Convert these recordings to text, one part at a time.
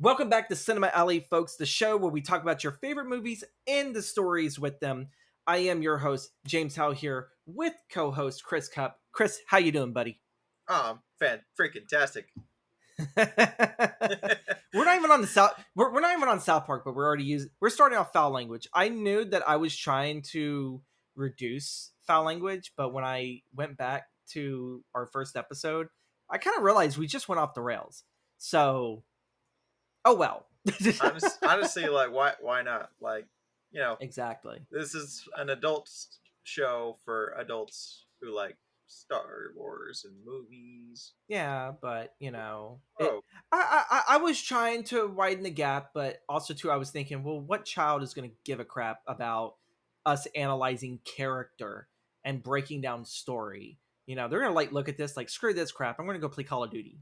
Welcome back to Cinema Alley, folks, the show where we talk about your favorite movies and the stories with them. I am your host, James Howe, here with co-host Chris Cupp. Chris, how you doing, buddy? Fan-freaking-tastic. We're not even on the South. We're not even on South Park, but we're starting off foul language. I knew that I was trying to reduce foul language, but when I went back to our first episode, I kind of realized we just went off the rails. So, oh well. Honestly, like, why not? Like, Exactly. this is an adult show for adults who like Star Wars and movies. Yeah, but Oh, I was trying to widen the gap, but also too I was thinking, well, what child is going to give a crap about us analyzing character and breaking down story? They're gonna look at this like screw this crap. I'm gonna go play Call of Duty.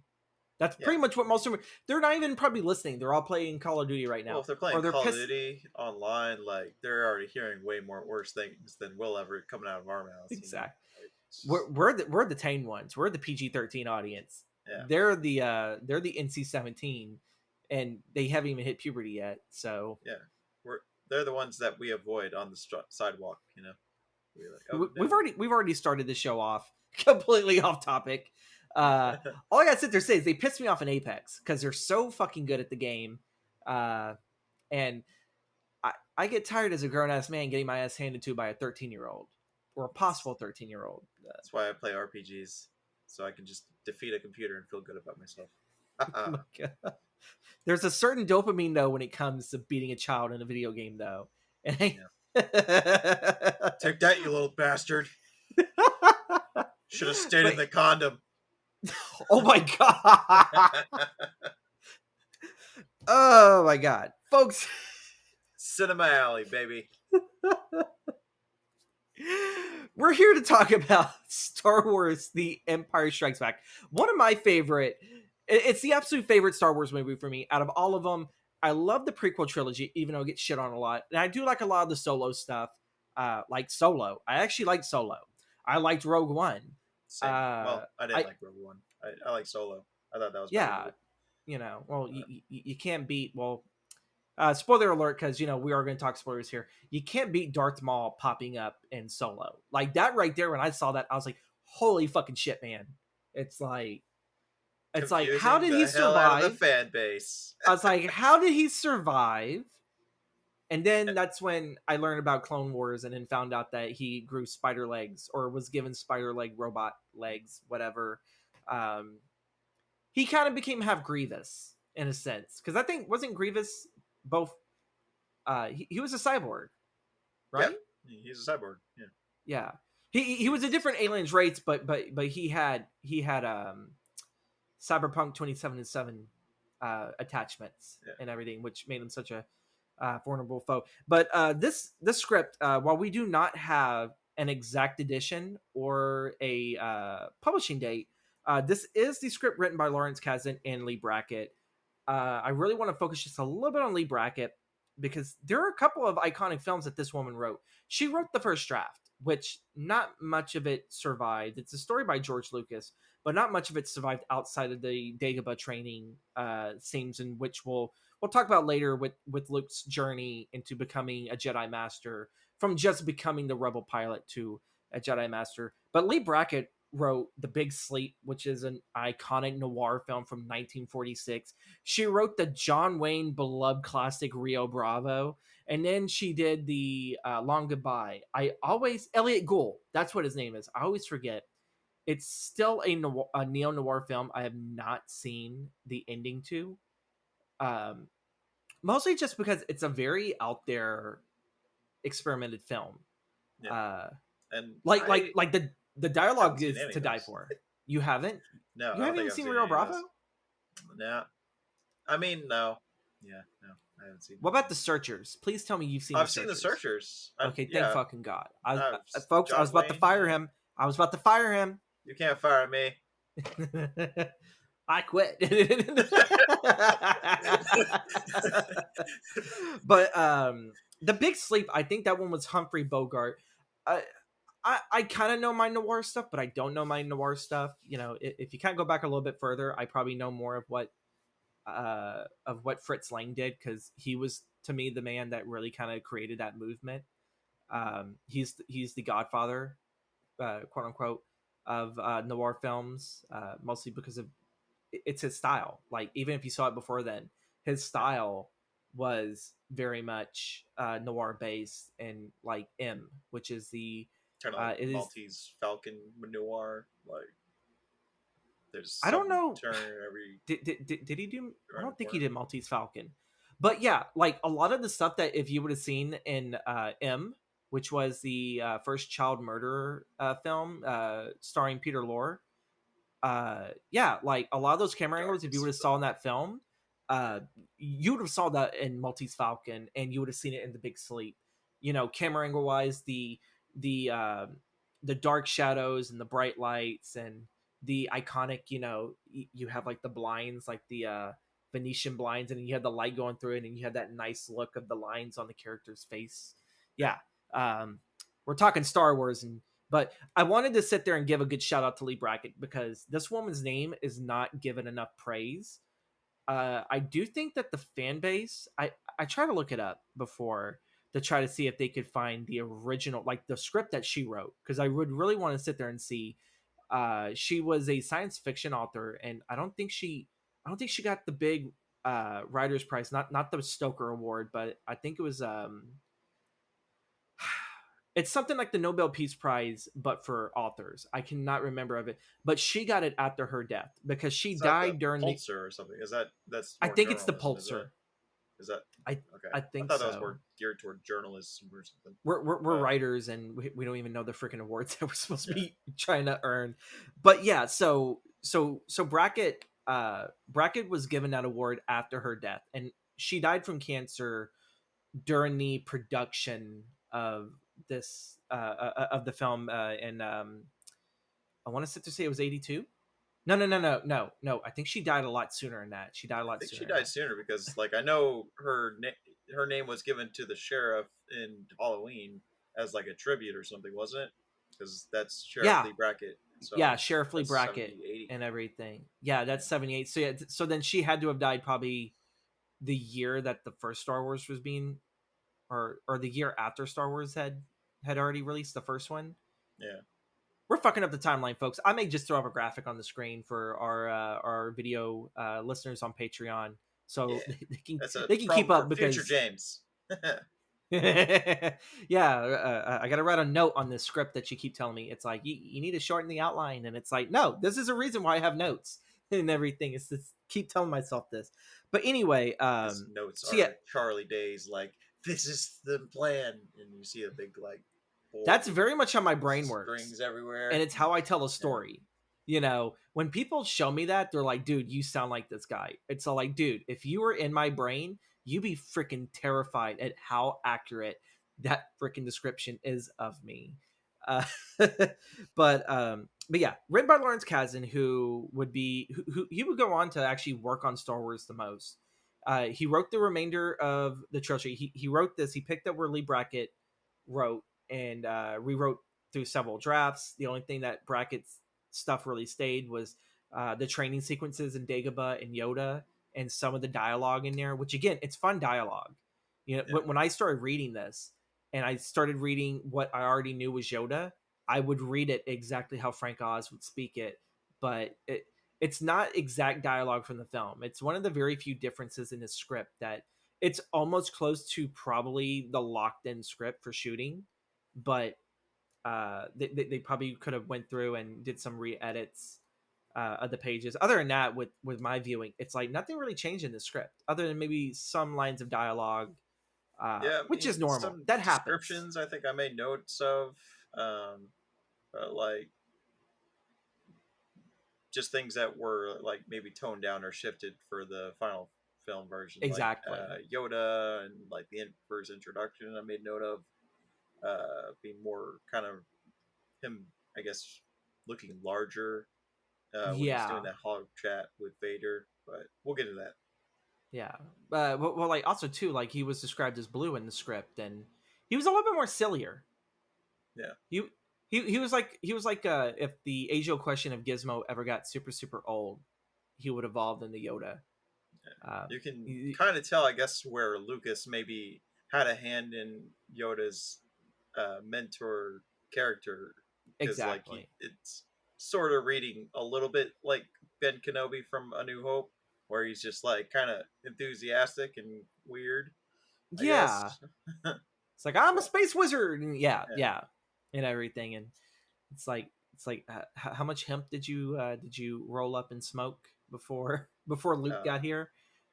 That's yeah. pretty much what most of them. They're not even probably listening. They're all playing Call of Duty right now. Well, if they're Or playing they're Call of pissed. Duty online, like, they're already hearing way more worse things than we'll ever coming out of our mouths. Exactly. Like, We're the tame ones. We're the PG-13 audience. Yeah. They're the NC-17, and they haven't even hit puberty yet. So yeah, they're the ones that we avoid on the sidewalk. We're like, oh, we've already started the show off completely off topic. All I gotta sit there say is they piss me off in Apex because they're so fucking good at the game, and I get tired as a grown ass man getting my ass handed to by a 13-year-old or a possible 13-year-old. That's why I play RPGs, so I can just defeat a computer and feel good about myself. Oh my God. There's a certain dopamine though when it comes to beating a child in a video game though. And Take that, you little bastard! Should have stayed in the condom. Oh my God! Oh my God, folks! Cinema Alley, baby. We're here to talk about Star Wars: The Empire Strikes Back. One of my favorite. It's the absolute favorite Star Wars movie for me out of all of them. I love the prequel trilogy, even though it gets shit on a lot. And I do like a lot of the Solo stuff, like Solo. I actually like Solo. I liked Rogue One. Same. Well, I didn't like Rogue One. I like Solo. I thought that was yeah. Well, you can't beat. Well, spoiler alert, because we are going to talk spoilers here. You can't beat Darth Maul popping up in Solo like that right there. When I saw that, I was like, "Holy fucking shit, man!" It's like how did he survive? The fan base. I was like, how did he survive? And then that's when I learned about Clone Wars and then found out that he grew spider legs or was given spider leg robot legs, whatever. He kind of became half Grievous in a sense. Because I think, wasn't Grievous both... he was a cyborg, right? Yeah, he's a cyborg, yeah. Yeah. He was a different alien's race, but he had Cyberpunk 2077 attachments and everything, which made him such a formidable foe. But this script, while we do not have an exact edition or a publishing date, this is the script written by Lawrence Kasdan and Leigh Brackett. I really want to focus just a little bit on Leigh Brackett because there are a couple of iconic films that this woman wrote. She wrote the first draft, which not much of it survived. It's a story by George Lucas, but not much of it survived outside of the Dagobah training scenes, in which we'll talk about later with Luke's journey into becoming a Jedi Master, from just becoming the Rebel pilot to a Jedi Master. But Leigh Brackett wrote The Big Sleep, which is an iconic noir film from 1946. She wrote the John Wayne beloved classic Rio Bravo, and then she did the Long Goodbye. Elliot Gould, that's what his name is. I always forget. It's still a neo-noir film I have not seen the ending to. Mostly just because it's a very out there experimented film. Yeah. And like the dialogue is to die those. for. You haven't? No. You haven't even seen Rio Bravo? No. I mean, no. Yeah, no. I haven't seen. What about The Searchers? Please tell me you've seen I've seen The Searchers. Okay, thank fucking God. Folks, John I was about to fire him. You can't fire me. I quit. But The Big Sleep, I think that one was Humphrey Bogart. I kind of know my noir stuff, but I don't know my noir stuff. If you can't go back a little bit further, I probably know more of what of what Fritz Lang did, because he was to me the man that really kind of created that movement. He's the godfather, quote unquote, of noir films, mostly because of it's his style. Like even if you saw it before then, his style was very much noir based, and like M, which is the Kind of like it is Maltese Falcon noir. Like there's I don't some know. turn every Did he do? I around the don't think he corner. did Maltese Falcon, but yeah, like a lot of the stuff that if you would have seen in M, which was the first child murderer film starring Peter Lorre, yeah, like a lot of those camera Dark angles, if you would as have fuck. saw in that film, you would have saw that in Maltese Falcon, and you would have seen it in The Big Sleep. You know, camera angle wise, the the dark shadows and the bright lights and the iconic, you know, you have like the blinds, like the Venetian blinds, and you had the light going through it, and you had that nice look of the lines on the character's face. Yeah. Yeah, we're talking Star Wars, and but I wanted to sit there and give a good shout out to Leigh Brackett because this woman's name is not given enough praise. I do think that the fan base, I try to look it up before to try to see if they could find the original, like the script that she wrote, because I would really want to sit there and see. She was a science fiction author, and I don't think she got the big writers prize, not the Stoker Award, but I think it was it's something like the Nobel Peace Prize, but for authors. I cannot remember of it, but she got it after her death because she It's not the died during the. Pulsar or something. Is that's I more think it's the journalism? Is it? Pulsar. Is that I okay? I I think thought that was so. more geared toward journalism or something. We're But writers, and we don't even know the freaking awards that we're supposed to yeah, be trying to earn. But yeah, so Brackett Brackett was given that award after her death, and she died from cancer during the production of this of the film, and I want to sit to say it was 82. No. I think she died a lot sooner than that. She died a I lot think she sooner than died that. sooner because like I know her name was given to the sheriff in Halloween as like a tribute or something, wasn't it? Because that's Sheriff Yeah, Leigh Brackett. yeah, So Sheriff Lee that's Brackett 70, 80. and everything. Yeah, Yeah, that's 78. So yeah, so then she had to have died probably the year that the first Star Wars was being, or the year after Star Wars had already released the first one. yeah, We're fucking up the timeline, folks. I may just throw up a graphic on the screen for our video listeners on Patreon, so yeah. That's a they can keep problem up for future because James. yeah, I got to write a note on this script that you keep telling me. It's like you need to shorten the outline, and it's like no, this is a reason why I have notes and everything. It's just keep telling myself this. But anyway, His notes so yeah, are Charlie Days, like this is the plan, and you see a big like board that's with very much how my brain works, strings everywhere. and it's how I tell a Yeah, story. You know, when people show me that, they're like, dude, you sound like this guy. It's all like, dude, if you were in my brain, you'd be freaking terrified at how accurate that freaking description is of me. Uh, but yeah, written by Lawrence Kasdan, who would be who he would go on to actually work on Star Wars the most. He wrote the remainder of the trilogy. He wrote this. He picked up where Leigh Brackett wrote and rewrote through several drafts. The only thing that Brackett's stuff really stayed was the training sequences in Dagobah and Yoda and some of the dialogue in there, which again, it's fun dialogue. You know, yeah, when I started reading this and I started reading what I already knew was Yoda, I would read it exactly how Frank Oz would speak it, but it's not exact dialogue from the film. It's one of the very few differences in his script that it's almost close to probably the locked in script for shooting, but they probably could have went through and did some re-edits of the pages. Other than that, with my viewing, it's like nothing really changed in the script other than maybe some lines of dialogue, yeah. I which is mean, normal. some That happens. descriptions I think I made notes of, but like just things that were like maybe toned down or shifted for the final film version, like Exactly. Yoda and like the first introduction. I made note of being more kind of him, I guess, looking larger when he's doing Yeah. that holo chat with Vader. But we'll get to that. Yeah. Well, like also too, like he was described as blue in the script, and he was a little bit more sillier. Yeah, He he was like if the age old question of Gizmo ever got super old, he would evolve into Yoda. You can kind of tell, I guess, where Lucas maybe had a hand in Yoda's mentor character, because like exactly. it's sort of reading a little bit like Ben Kenobi from A New Hope, where he's just like kind of enthusiastic and weird, I guess. Yeah, it's like I'm a But space wizard, and yeah, yeah, yeah, and everything, and it's like how much hemp did you roll up and smoke before Luke uh, got here?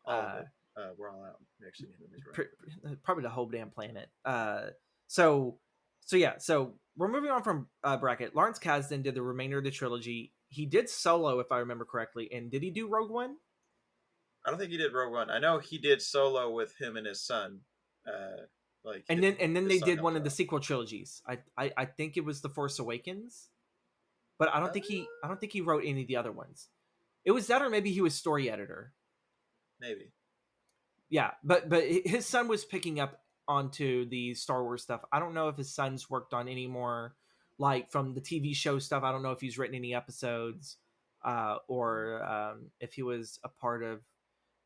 all of Uh, it. We're all out. We actually made a pr- record. Probably the whole damn planet. So so we're moving on from Brackett. Lawrence Kasdan did the remainder of the trilogy. He did Solo, if I remember correctly, and did he do Rogue One? I don't think he did Rogue One. I know he did Solo with him and his son. Uh, like And then his they son did one helped of the out. sequel trilogies. I think it was The Force Awakens, but Uh, I don't think he wrote any of the other ones. It was that, or maybe he was story editor. Maybe. Yeah, but his son was picking up onto the Star Wars stuff. I don't know if his son's worked on any more, like from the TV show stuff. I don't know if he's written any episodes, or if he was a part of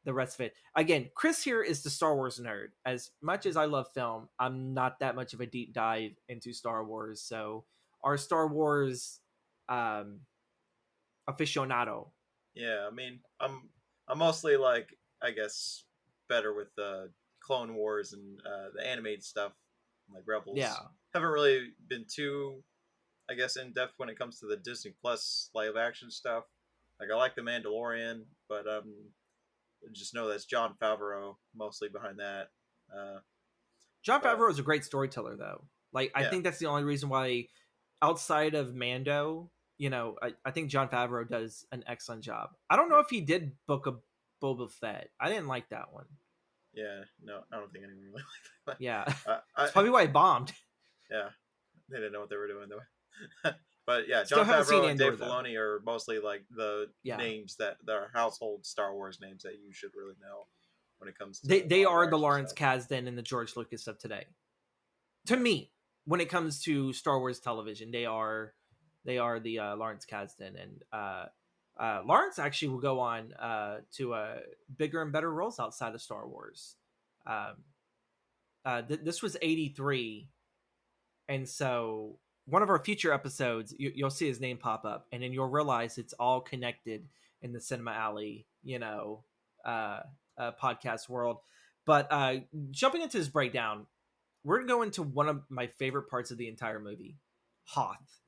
the rest of it. Again, Chris here is the Star Wars nerd. As much as I love film, I'm not that much of a deep dive into Star Wars. So our Star Wars um, aficionado. Yeah, I mean, I'm mostly like, I guess, better with the Clone Wars and the animated stuff, like Rebels. Yeah, Haven't really been too, I guess, in depth when it comes to the Disney Plus live action stuff. Like I like the Mandalorian, but just know that's John Favreau mostly behind that. Uh, John but Favreau is a great storyteller, though. Like, I yeah, think that's the only reason why, outside of Mando, I think John Favreau does an excellent job. I don't know yeah, if he did Book of Boba Fett. I didn't like that one. yeah. No, I don't think anyone really liked Yeah, that. it's probably why it bombed. Yeah, they didn't know what they were doing though. But yeah, Still John haven't seen Favreau and Andor Dave though. Filoni are mostly like the Yeah, names that are household Star Wars names that you should really know when it comes to they live are the action Lawrence stuff. Kasdan and the George Lucas of today. To Yeah, me, when it comes to Star Wars television, they are the Lawrence Kasdan, and Lawrence actually will go on to bigger and better roles outside of Star Wars. Um, this was '83, and so one of our future episodes, you'll see his name pop up, and then you'll realize it's all connected in the Cinema Alley, uh, podcast world. But jumping into his breakdown, we're gonna go into one of my favorite parts of the entire movie, Hoth.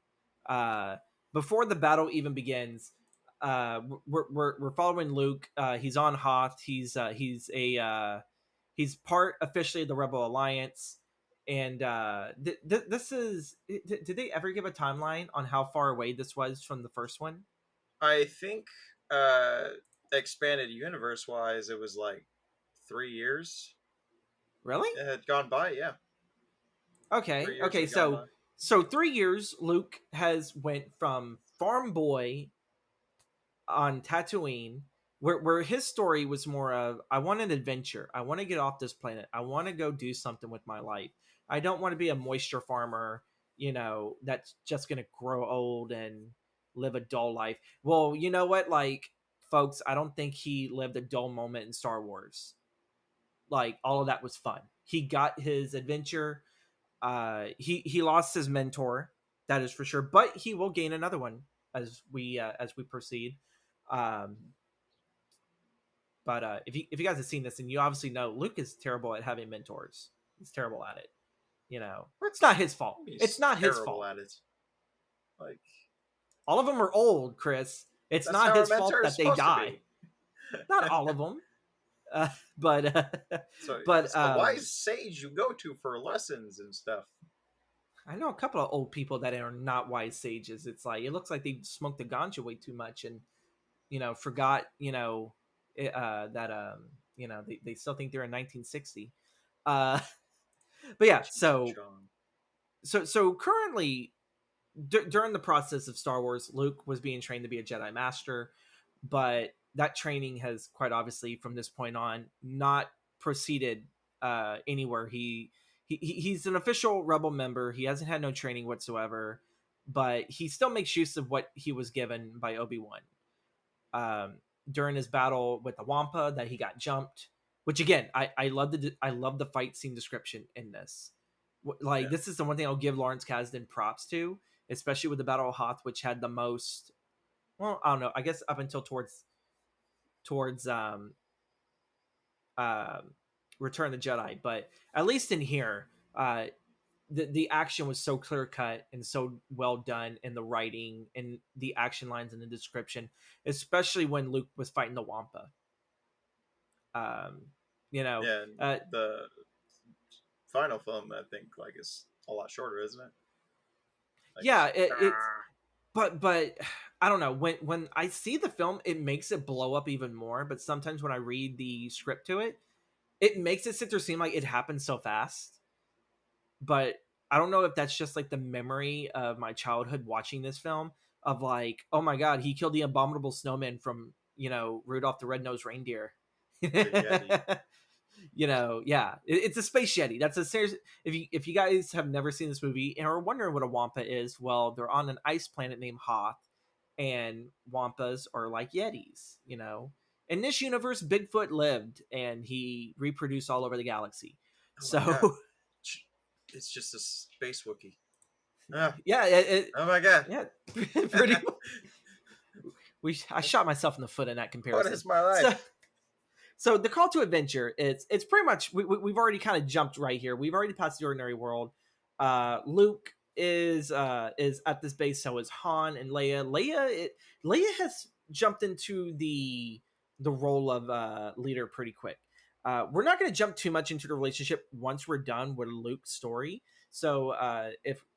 Uh, Before the battle even begins, we're following Luke. He's on Hoth. He's part officially of the Rebel Alliance. And this is. Did they ever give a timeline on how far away this was from the first one? I think uh, expanded universe wise, it was like 3 years Really? it had gone by. Yeah, Okay. 3 years Okay. had gone So by. 3 years, Luke has went from farm boy on Tatooine, where his story was more of, I want an adventure. I want to get off this planet. I want to go do something with my life. I don't want to be a moisture farmer, that's just going to grow old and live a dull life. Well, you know what? Like, folks, I don't think he lived a dull moment in Star Wars. Like, all of that was fun. He got his adventure. He lost his mentor, that is for sure, but he will gain another one as we proceed. Um, but if you guys have seen this, and you obviously know, Luke is terrible at having mentors. He's terrible at it. It's not his fault. It's He's not his terrible fault. at it. Like All of them are old, Chris. It's that's not how a his mentor fault is that they supposed to die. be. Not all of them, uh, but So but it's the wise sage you go to for lessons and stuff. I know a couple of old people that are not wise sages. It's like it looks like they smoked the ganja way too much and forgot that they still think they're in 1960. Uh, but yeah, Cheech and so Chong. currently during the process of Star Wars, Luke was being trained to be a Jedi Master, but that training has quite obviously from this point on not proceeded anywhere. He's an official Rebel member. He hasn't had no training whatsoever, but he still makes use of what he was given by Obi-Wan. during his battle with the Wampa that he got jumped. Which again, I love the fight scene description in this. Like this is the one thing I'll give Lawrence Kasdan props to, especially with the Battle of Hoth, which had the most. Well, I don't know. I guess up until towards uh, Return of the Jedi, but at least in here, the action was so clear cut and so well done in the writing and the action lines and the description, especially when Luke was fighting the Wampa. You know, the final film I think like is a lot shorter, isn't it? Like, yeah, it's but I don't know, when I see the film, it makes it blow up even more. But sometimes when I read the script to it, it makes it sit there seem like it happened so fast. But I don't know if that's just like the memory of my childhood watching this film of like, oh my god, he killed the abominable snowman from, Rudolph the Red-Nosed Reindeer. Yeah, it's a space yeti. That's a serious. If you guys have never seen this movie and are wondering what a wampa is, well, they're on an ice planet named Hoth, and wampas are like yetis. In this universe, Bigfoot lived and he reproduced all over the galaxy. So it's just a space Wookiee. Yeah. Oh my god. Yeah. Pretty. I shot myself in the foot in that comparison. What is my life? So the call to adventure, it's pretty much we've already kind of jumped right here. We've already passed the ordinary world. Luke is at this base, so is Han and Leia. Leia has jumped into the role of leader pretty quick. We're not going to jump too much into the relationship once we're done with Luke's story. So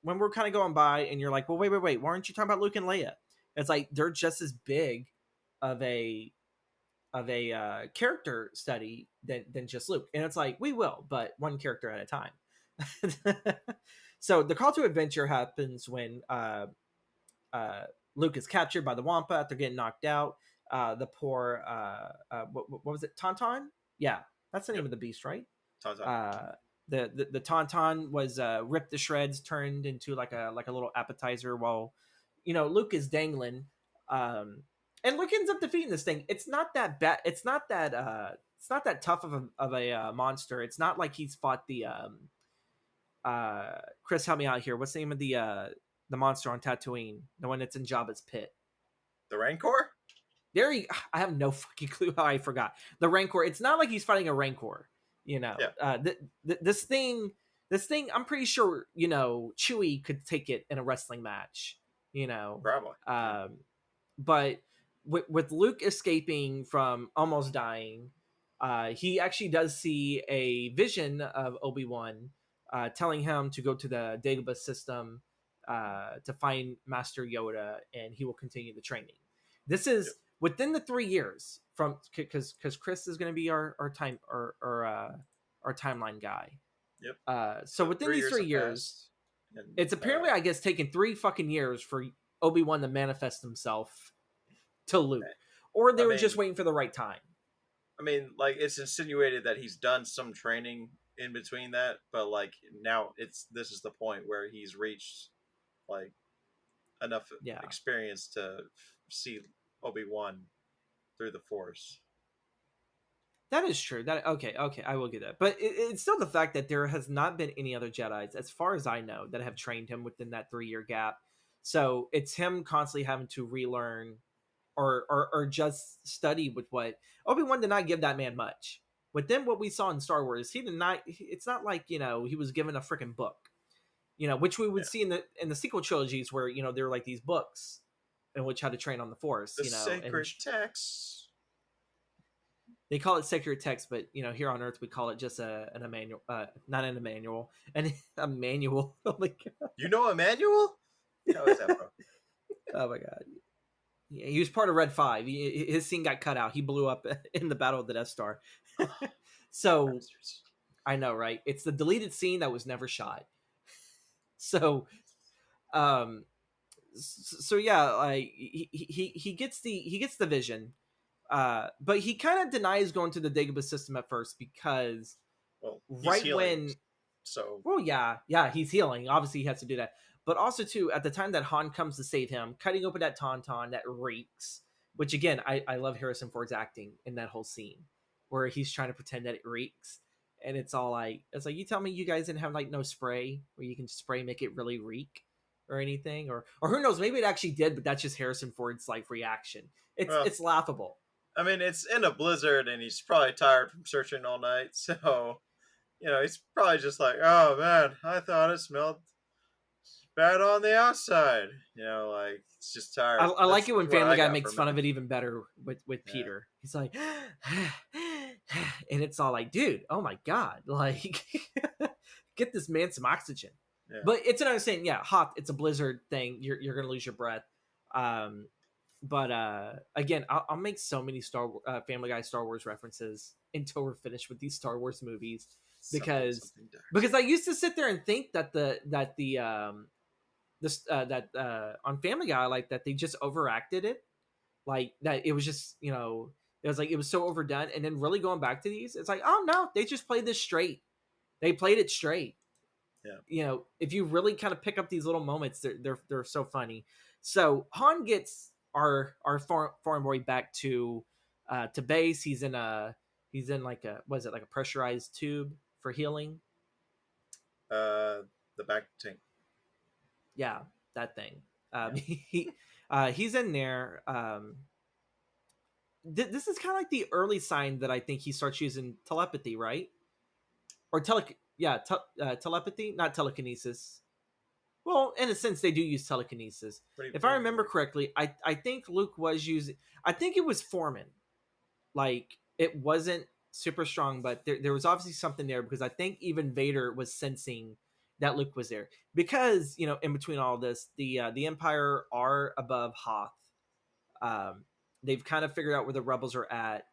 when we're kind of going by and you're like, well, wait, why aren't you talking about Luke and Leia? It's like they're just as big of a character study than just Luke. And it's like, we will, but one character at a time. So the call to adventure happens when Luke is captured by the Wampa after getting knocked out. The poor what was it, Tauntaun? Yeah, that's the name of the beast, right? Tauntaun. The Tauntaun was ripped to shreds, turned into like a little appetizer while Luke is dangling. And Luke ends up defeating this thing. It's not that bad. It's not that tough of a monster. It's not like he's fought the Chris, help me out here. What's the name of the monster on Tatooine? The one that's in Jabba's pit. The Rancor? I have no fucking clue how I forgot. The Rancor. It's not like he's fighting a Rancor. This thing, I'm pretty sure, Chewie could take it in a wrestling match. Probably. But with Luke escaping from almost dying, he actually does see a vision of Obi-Wan telling him to go to the Dagobah system to find Master Yoda, and he will continue the training. This is within the 3 years from because Chris is going to be our timeline guy. Yep. So within these 3 years, it's apparently I guess taken 3 fucking years for Obi-Wan to manifest himself to Luke, or they were just waiting for the right time. I mean, like, it's insinuated that he's done some training in between that, but like now this is the point where he's reached like enough experience to see Obi-Wan through the Force. That is true. Okay, I will get that. But it's still the fact that there has not been any other Jedis, as far as I know, that have trained him within that 3-year gap. So it's him constantly having to relearn or just study with what Obi-Wan did not give that man much. Within what we saw in Star Wars, he did not. It's not like he was given a freaking book, which we would see in the sequel trilogies where there were like these books in which how to train on the Force. The sacred text. They call it sacred text, but here on Earth we call it just an Emmanuel, not an Emmanuel, a manual. Oh my god! You know Emmanuel? How is that, bro? Oh my god! Yeah, he was part of Red 5. His scene got cut out. He blew up in the Battle of the Death Star. So I know, right? It's the deleted scene that was never shot. So, yeah, like he gets the vision. But he kind of denies going to the Dagobah system at first because he's healing. Obviously, he has to do that. But also, too, at the time that Han comes to save him, cutting open that Tauntaun that reeks, which again, I love Harrison Ford's acting in that whole scene where he's trying to pretend that it reeks. And it's like you tell me you guys didn't have like no spray where you can spray make it really reek or anything, or who knows, maybe it actually did, but that's just Harrison Ford's like reaction. Well, It's laughable. I mean, it's in a blizzard, and he's probably tired from searching all night, so he's probably just like, oh man, I thought it smelled bad on the outside. Like it's just tired. I like it when That's what Family I Guy got makes from fun it. of it even better with Yeah. Peter. He's like, and it's all like, dude, oh my god, like, get this man some oxygen. Yeah. But it's another saying, yeah, hot. It's a blizzard thing. You're gonna lose your breath. But again, I'll make so many Family Guy Star Wars references until we're finished with these Star Wars movies, because I used to sit there and think that on Family Guy, like that they just overacted it, like that it was just it was so overdone, and then really going back to these, it's like, oh no, they just played this straight. They played it straight. Yeah. If you really kind of pick up these little moments, they're so funny. So Han gets our foreign boy back to base. He's in like a, what is it, like a pressurized tube for healing. The back tank. Yeah, that thing. Yeah. He's in there. This is kind of like the early sign that I think he starts using telepathy, right? Or telepathy, not telekinesis. Well, in a sense, they do use telekinesis. If I remember correctly, I think Luke was using. I think it was Foreman. Like, it wasn't super strong, but there was obviously something there, because I think even Vader was sensing that Luke was there, because in between all this, the Empire are above Hoth. They've kind of figured out where the rebels are at.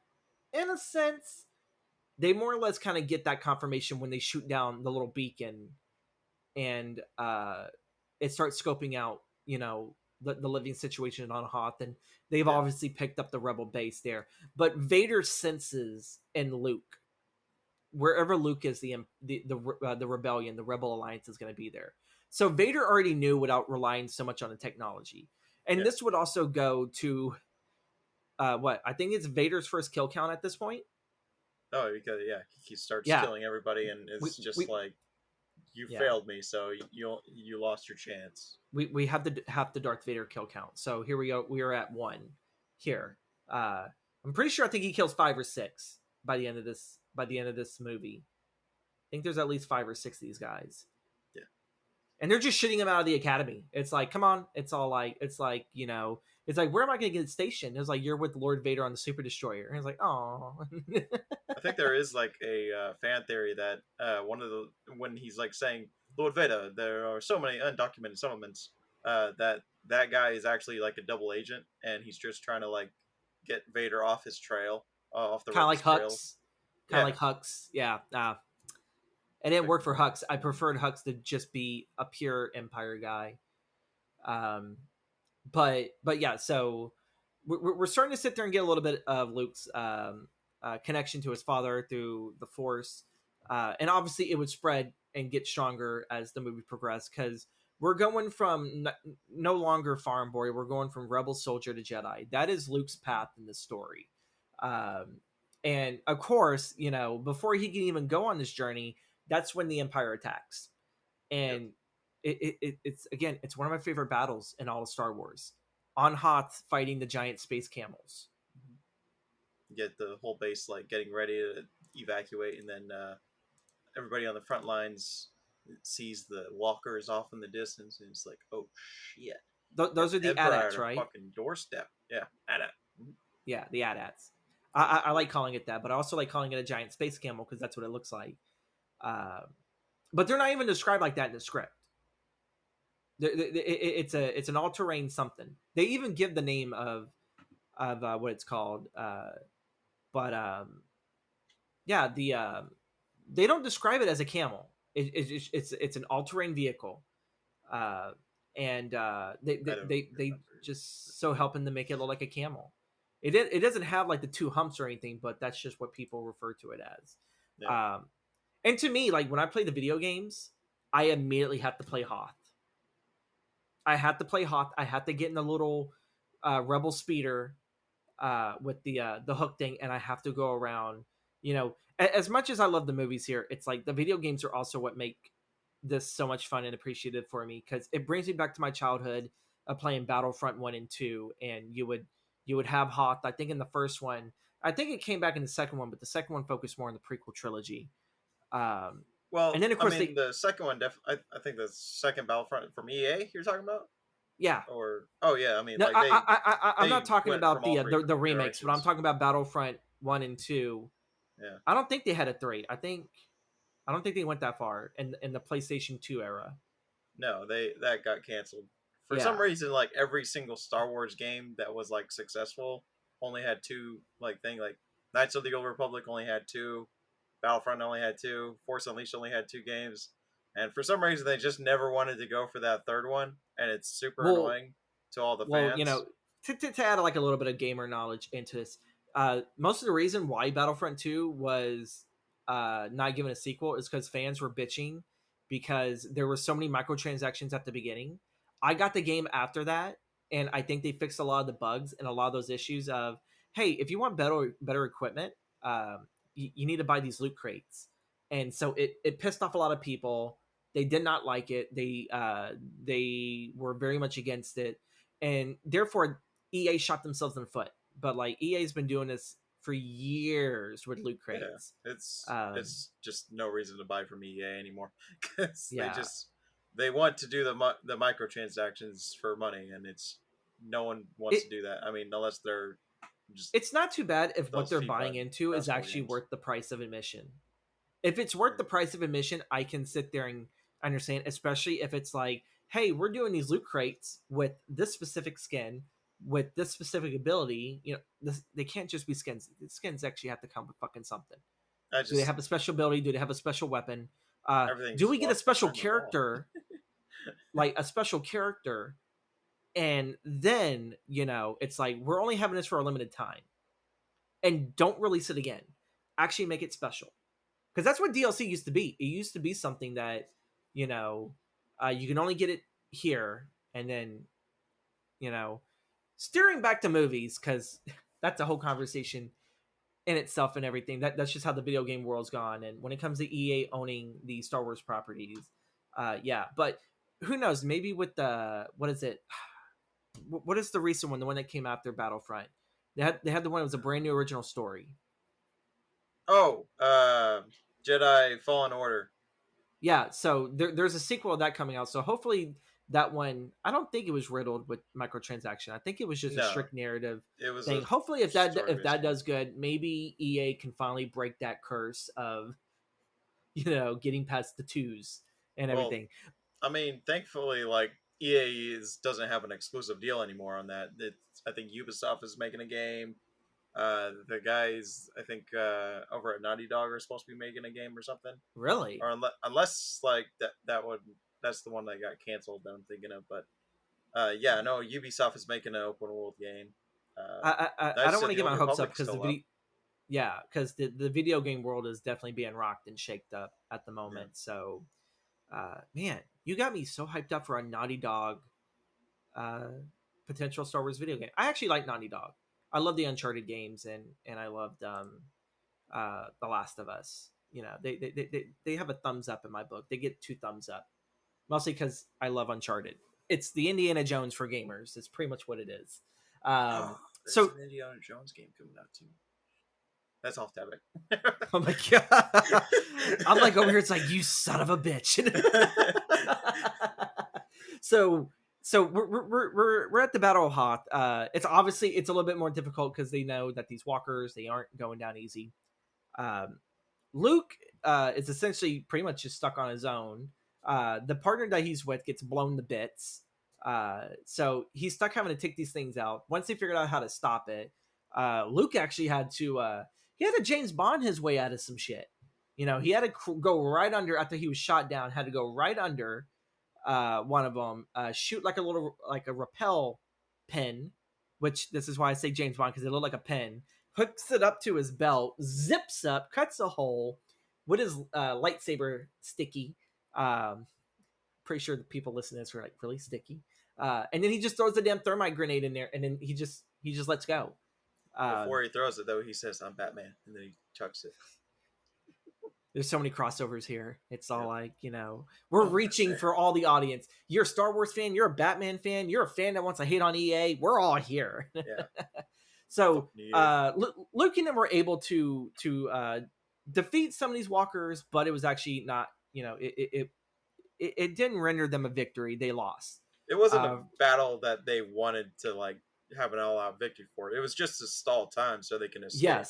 In a sense, they more or less kind of get that confirmation when they shoot down the little beacon, and it starts scoping out the living situation on Hoth, and they've obviously picked up the rebel base there. But Vader senses in Luke, wherever Luke is, the rebellion, the Rebel Alliance is going to be there. So Vader already knew without relying so much on the technology. And this would also go to what I think it's Vader's first kill count at this point. Oh, because he starts killing everybody, and it's like, you failed me, so you lost your chance. We have the Darth Vader kill count. So here we go. We are at 1 here. I'm pretty sure I think he kills 5 or 6 by the end of this movie. I think there's at least 5 or 6 of these guys. Yeah. And they're just shitting him out of the academy. It's like, come on. It's like, it's like, where am I going to get stationed? It's like, you're with Lord Vader on the Super Destroyer. And it's like, oh. I think there is like a fan theory that when he's like saying, Lord Vader, there are so many undocumented settlements, that guy is actually like a double agent, and he's just trying to like get Vader off his trail, off the kind of like trail. Hux. Kind of like Hux. Yeah. It didn't work for Hux. I preferred Hux to just be a pure Empire guy. But yeah, so we're starting to sit there and get a little bit of Luke's connection to his father through the Force, and obviously it would spread and get stronger as the movie progressed, because we're going from no longer farm boy, we're going from rebel soldier to Jedi. That is Luke's path in the story, and of course, before he can even go on this journey, that's when the Empire attacks, and it's one of my favorite battles in all of Star Wars. On Hoth fighting the giant space camels. Get the whole base like getting ready to evacuate, and then everybody on the front lines sees the walkers off in the distance, and it's like, oh shit. Those are the AT-ATs, right? Fucking doorstep. Yeah, AT-AT. Yeah, the AT-ATs. I like calling it that, but I also like calling it a giant space camel, because that's what it looks like. But they're not even described like that in the script. It's an all-terrain something. They even give the name of what it's called, but they don't describe it as a camel. It's an all-terrain vehicle, and they just so helping to make it look like a camel. It doesn't have like the 2 humps or anything, but that's just what people refer to it as. Yeah. And to me, like when I play the video games, I immediately have to play Hoth. I had to play Hoth. I had to get in the little rebel speeder with the hook thing, and I have to go around. You know, as much as I love the movies here, it's like the video games are also what make this so much fun and appreciative for me, because it brings me back to my childhood of playing Battlefront 1 and 2, and you would have Hoth. I think in the first one, I think it came back in the second one, but the second one focused more on the prequel trilogy. Um, and Well, then of I course mean, the second one, I think the second Battlefront from EA you're talking about, yeah. or oh yeah, I mean, No, like I'm not they talking went about from all three the remakes, but I'm generations. talking about Battlefront 1 and 2. Yeah, I don't think they had a three. I don't think they went that far in the PlayStation 2 era. no, they that got canceled for some Yeah. reason. Like every single Star Wars game that was like successful only had two like Knights of the Old Republic only had two, Battlefront only had two, Force Unleashed only had two games, and for some reason they just never wanted to go for that third one, and it's super Well, annoying to all the well, fans. to add like a little bit of gamer knowledge into this, most of the reason why Battlefront 2 was not given a sequel is because fans were bitching because there were so many microtransactions at the beginning. I got the game after that, and I think they fixed a lot of the bugs and a lot of those issues of, hey, if you want better equipment, you need to buy these loot crates. And so it pissed off a lot of people. They did not like it. They were very much against it, and therefore EA shot themselves in the foot. But like EA's been doing this for years with loot Yeah, crates. it's just no reason to buy from EA anymore because Yeah, they want to do the microtransactions for money, and it's no one wants it to do that. I mean, unless they're just it's not too bad if what those they're FIFA buying and into is basketball actually games. worth the price of admission. If it's worth the price of admission, I can sit there and understand, especially if it's like, hey, we're doing these loot crates with this specific skin, with this specific ability. They can't just be skins. The skins actually have to come with fucking something. I Do they just have a special ability? Do they have a special weapon? everything Do just we get a walks special behind the wall. character, like a special character, and then it's like we're only having this for a limited time, and don't release it again. Actually, make it special, because that's what DLC used to be. It used to be something that you know you can only get it here, and then you know, steering back to movies, because that's a whole conversation in itself and everything. That's just how the video game world's gone. And when it comes to EA owning the Star Wars properties, yeah. But who knows? Maybe with the what is it? What is the recent one? The one that came after Battlefront. They had the one that was a brand new original story. Oh, Jedi Fallen Order. Yeah, so there's a sequel of that coming out. So hopefully that one, I don't think it was riddled with microtransaction. I think it was just a No, strict narrative it was thing. a Hopefully story if based that game. does good, maybe EA can finally break that curse of getting past the twos and Well, everything. I mean, thankfully, like EA doesn't have an exclusive deal anymore on that. I think Ubisoft is making a game. The guys, I think, over at Naughty Dog are supposed to be making a game or something. Really? Or unless like that's the one that got canceled that I'm thinking of. But yeah, no, Ubisoft is making an open world game. I don't Knights want of to the get Old my hopes up Republic's because still up. the video game world is definitely being rocked and shaked up at the Yeah. moment. So, man, you got me so hyped up for a Naughty Dog uh, potential Star Wars video game. I actually like Naughty Dog. I love the Uncharted games, and I loved The Last of Us. They have a thumbs up in my book. They get two thumbs up, mostly because I love Uncharted. It's the Indiana Jones for gamers. It's pretty much what it is. Oh, there's So an Indiana Jones game coming out too. That's off topic. oh my god, I'm like over here. It's like you son of a bitch. so we're at the Battle of Hoth. It's obviously it's a little bit more difficult because they know that these walkers, they aren't going down easy. Um, Luke is essentially pretty much just stuck on his own. The partner that he's with gets blown to bits. So he's stuck having to take these things out. Once they figured out how to stop it, Luke actually had to he had to James Bond his way out of some shit. He had to go right under after he was shot down. Had to go right under one of them, shoot like a rappel pin, which this is why I say James Bond, because it looked like a pin. Hooks it up to his belt, zips up, cuts a hole with his lightsaber sticky. Pretty sure the people listening to this were like really sticky. And then he just throws the damn thermite grenade in there, and then he just lets go. Before he throws it, though, he says, "I'm Batman," and then he chucks it. There's so many crossovers here. It's all like, we're Oh, reaching for all the audience. You're a Star Wars fan. You're a Batman fan. You're a fan that wants to hate on EA. We're all here. Yeah. So Luke and them were able to defeat some of these walkers, but it was actually not, it didn't render them a victory. They lost. It wasn't a battle that they wanted to like have an all-out victory for. It was just to stall time so they can escape.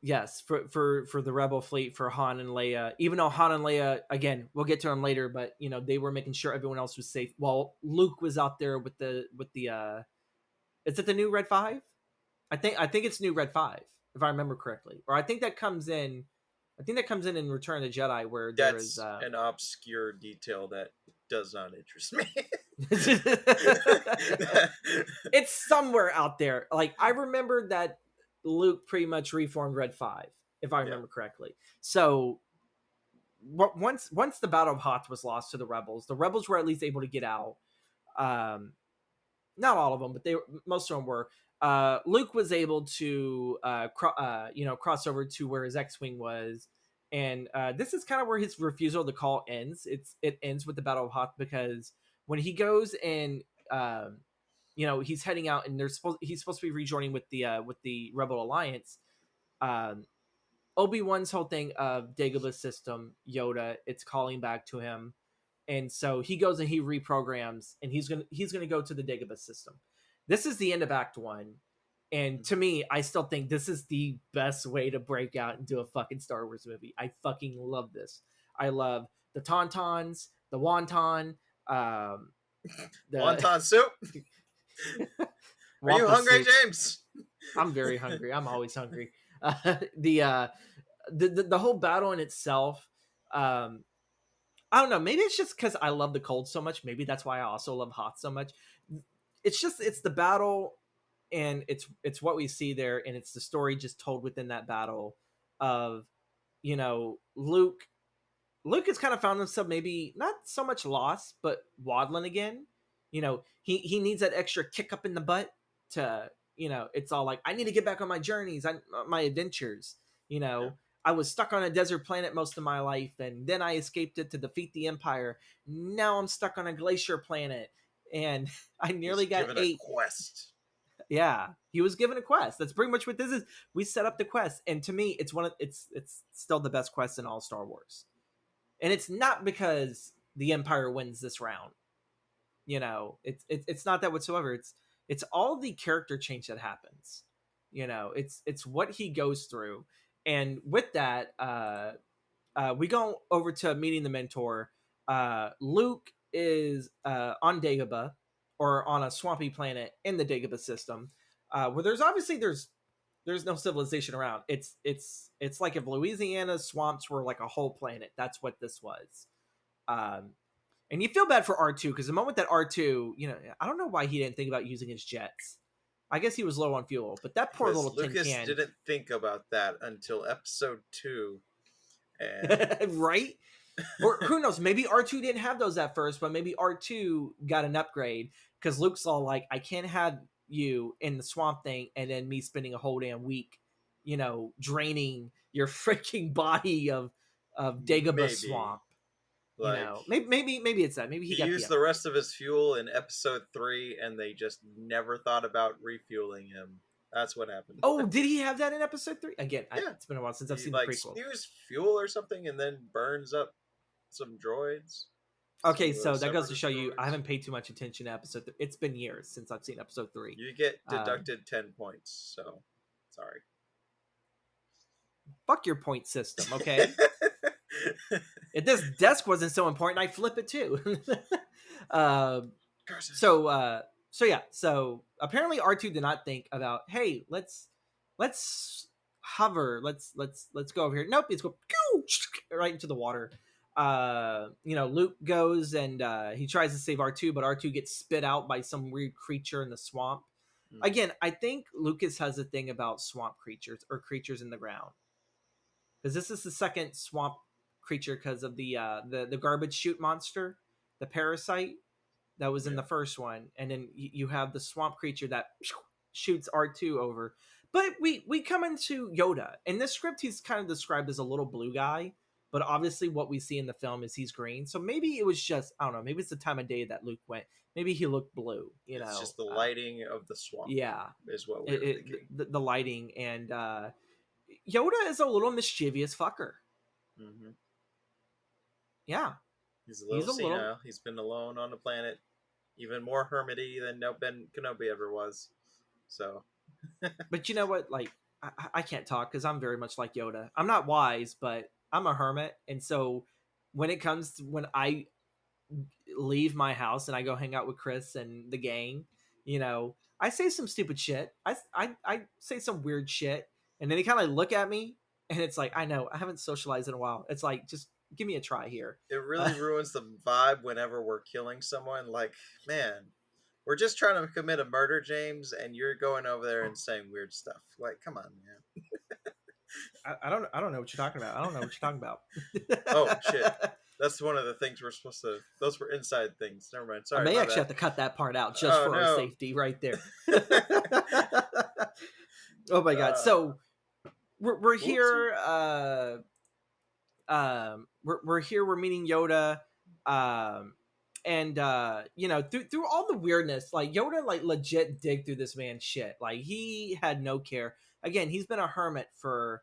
Yes, for the Rebel fleet, for Han and Leia. Even though Han and Leia, again, we'll get to them later, but they were making sure everyone else was safe. While Luke was out there with the is it the new Red 5? I think it's new Red 5, if I remember correctly, or I think that comes in in Return of the Jedi, where there is an obscure detail that does not interest me. It's somewhere out there. Like, I remember that Luke pretty much reformed Red 5, if I remember correctly. So once the Battle of Hoth was lost to the Rebels were at least able to get out. Not all of them, but most of them were. Luke was able to cross over to where his X-wing was, and this is kind of where his refusal to call ends. It ends with the Battle of Hoth, because when he goes and he's heading out, and he's supposed to be rejoining with the Rebel Alliance. Obi-Wan's whole thing of Dagobah system, Yoda, it's calling back to him. And so he goes and he reprograms, and he's gonna go to the Dagobah system. This is the end of Act 1, and to me, I still think this is the best way to break out and do a fucking Star Wars movie. I fucking love this. I love the tauntauns, the wonton, the wonton soup. Are you hungry, soup. James? I'm very hungry. I'm always hungry. The whole battle in itself. I don't know. Maybe it's just because I love the cold so much. Maybe that's why I also love Hoth so much. It's the battle, and it's what we see there, and it's the story just told within that battle of, Luke has kind of found himself maybe not so much lost, but waddling again. He needs that extra kick up in the butt to, it's all like, I need to get back on my journeys, my adventures, Yeah. I was stuck on a desert planet most of my life, and then I escaped it to defeat the Empire. Now I'm stuck on a glacier planet, and I nearly got ate. A quest. Yeah, he was given a quest. That's pretty much what this is. We set up the quest, and to me, it's it's still the best quest in all Star Wars. And it's not because the Empire wins this round. It's not that whatsoever. It's all the character change that happens. It's what he goes through. And with that, we go over to meeting the mentor. Luke is on Dagobah, or on a swampy planet in the Dagobah system, where there's no civilization around. It's like if Louisiana's swamps were like a whole planet. That's what this was. And you feel bad for R2, because the moment that R2, I don't know why he didn't think about using his jets. I guess he was low on fuel, but that poor little tin can. Lucas didn't think about that until episode 2. And... right? Or who knows? Maybe R2 didn't have those at first, but maybe R2 got an upgrade, because Luke's all like, I can't have you in the swamp thing and then me spending a whole damn week, draining your freaking body of Dagobah swamp. Like, maybe it's that. Maybe he used the rest of his fuel in episode 3, and they just never thought about refueling him. That's what happened. Oh, did he have that in episode 3? Again, yeah. It's been a while since I've seen the prequel. He spews fuel or something, and then burns up some droids. Okay, so that goes to show you, I haven't paid too much attention to episode 3. It's been years since I've seen episode 3. You get deducted 10 points, so sorry. Fuck your point system, okay? If this desk wasn't so important, I'd flip it too. So apparently R2 did not think about, hey, let's hover, let's go over here. Nope, he's go right into the water. Luke goes and he tries to save R2, but R2 gets spit out by some weird creature in the swamp. Again, I think Lucas has a thing about swamp creatures, or creatures in the ground, because this is the second swamp creature, because of the garbage chute monster, the parasite that was in the first one, and then you have the swamp creature that shoots R2 over. But we come into Yoda. In this script, he's kind of described as a little blue guy, but obviously what we see in the film is he's green. So maybe it was just, I don't know, maybe it's the time of day that Luke went. Maybe he looked blue, It's just the lighting of the swamp. Yeah. Is what we were thinking. The lighting, and Yoda is a little mischievous fucker. Mm-hmm. Yeah. He's a little senile. He's been alone on the planet, even more hermity than Ben Kenobi ever was. So. But you know what? Like, I can't talk because I'm very much like Yoda. I'm not wise, but I'm a hermit. And so when it comes to when I leave my house and I go hang out with Chris and the gang, you know, I say some stupid shit. I say some weird shit. And then they kind of look at me and it's like, I know, I haven't socialized in a while. It's like, just give me a try here. It really ruins the vibe whenever we're killing someone. Like, man, we're just trying to commit a murder, James, and you're going over there and saying weird stuff. Like, come on, man. I don't know what you're talking about. I don't know what you're talking about. Oh shit. That's one of the things we're supposed to. Those were inside things. Never mind. Sorry. I may actually have to cut that part out just for our safety, right there. Oh my god! So we're here. We're here. We're meeting Yoda, and you know, through all the weirdness, like Yoda, like legit dig through this man's shit. Like he had no care. Again, he's been a hermit for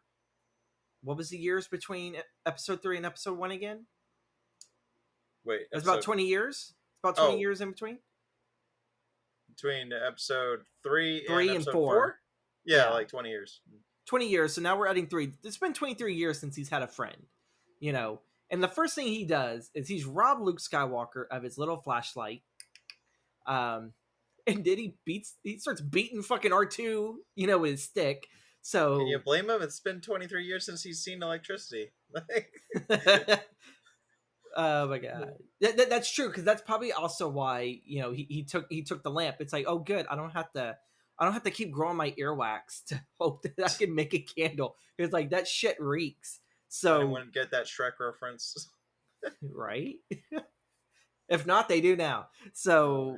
what was the years between episode 3 and episode 1 again? Wait, it's about 20 years. It's about 20 years in between. Between episode 3 and 4. Yeah, like 20 years. 20 years. So now we're adding 3. It's been 23 years since he's had a friend, you know. And the first thing he does is he's robbed Luke Skywalker of his little flashlight. And then he starts beating fucking R2, you know, with his stick. So can you blame him? It's been 23 years since he's seen electricity. Oh my god, that's true, because that's probably also why, you know, he took the lamp. It's like, oh good, I don't have to keep growing my earwax to hope that I can make a candle. It's like that shit reeks. So anyone get that Shrek reference? Right? If not, they do now. So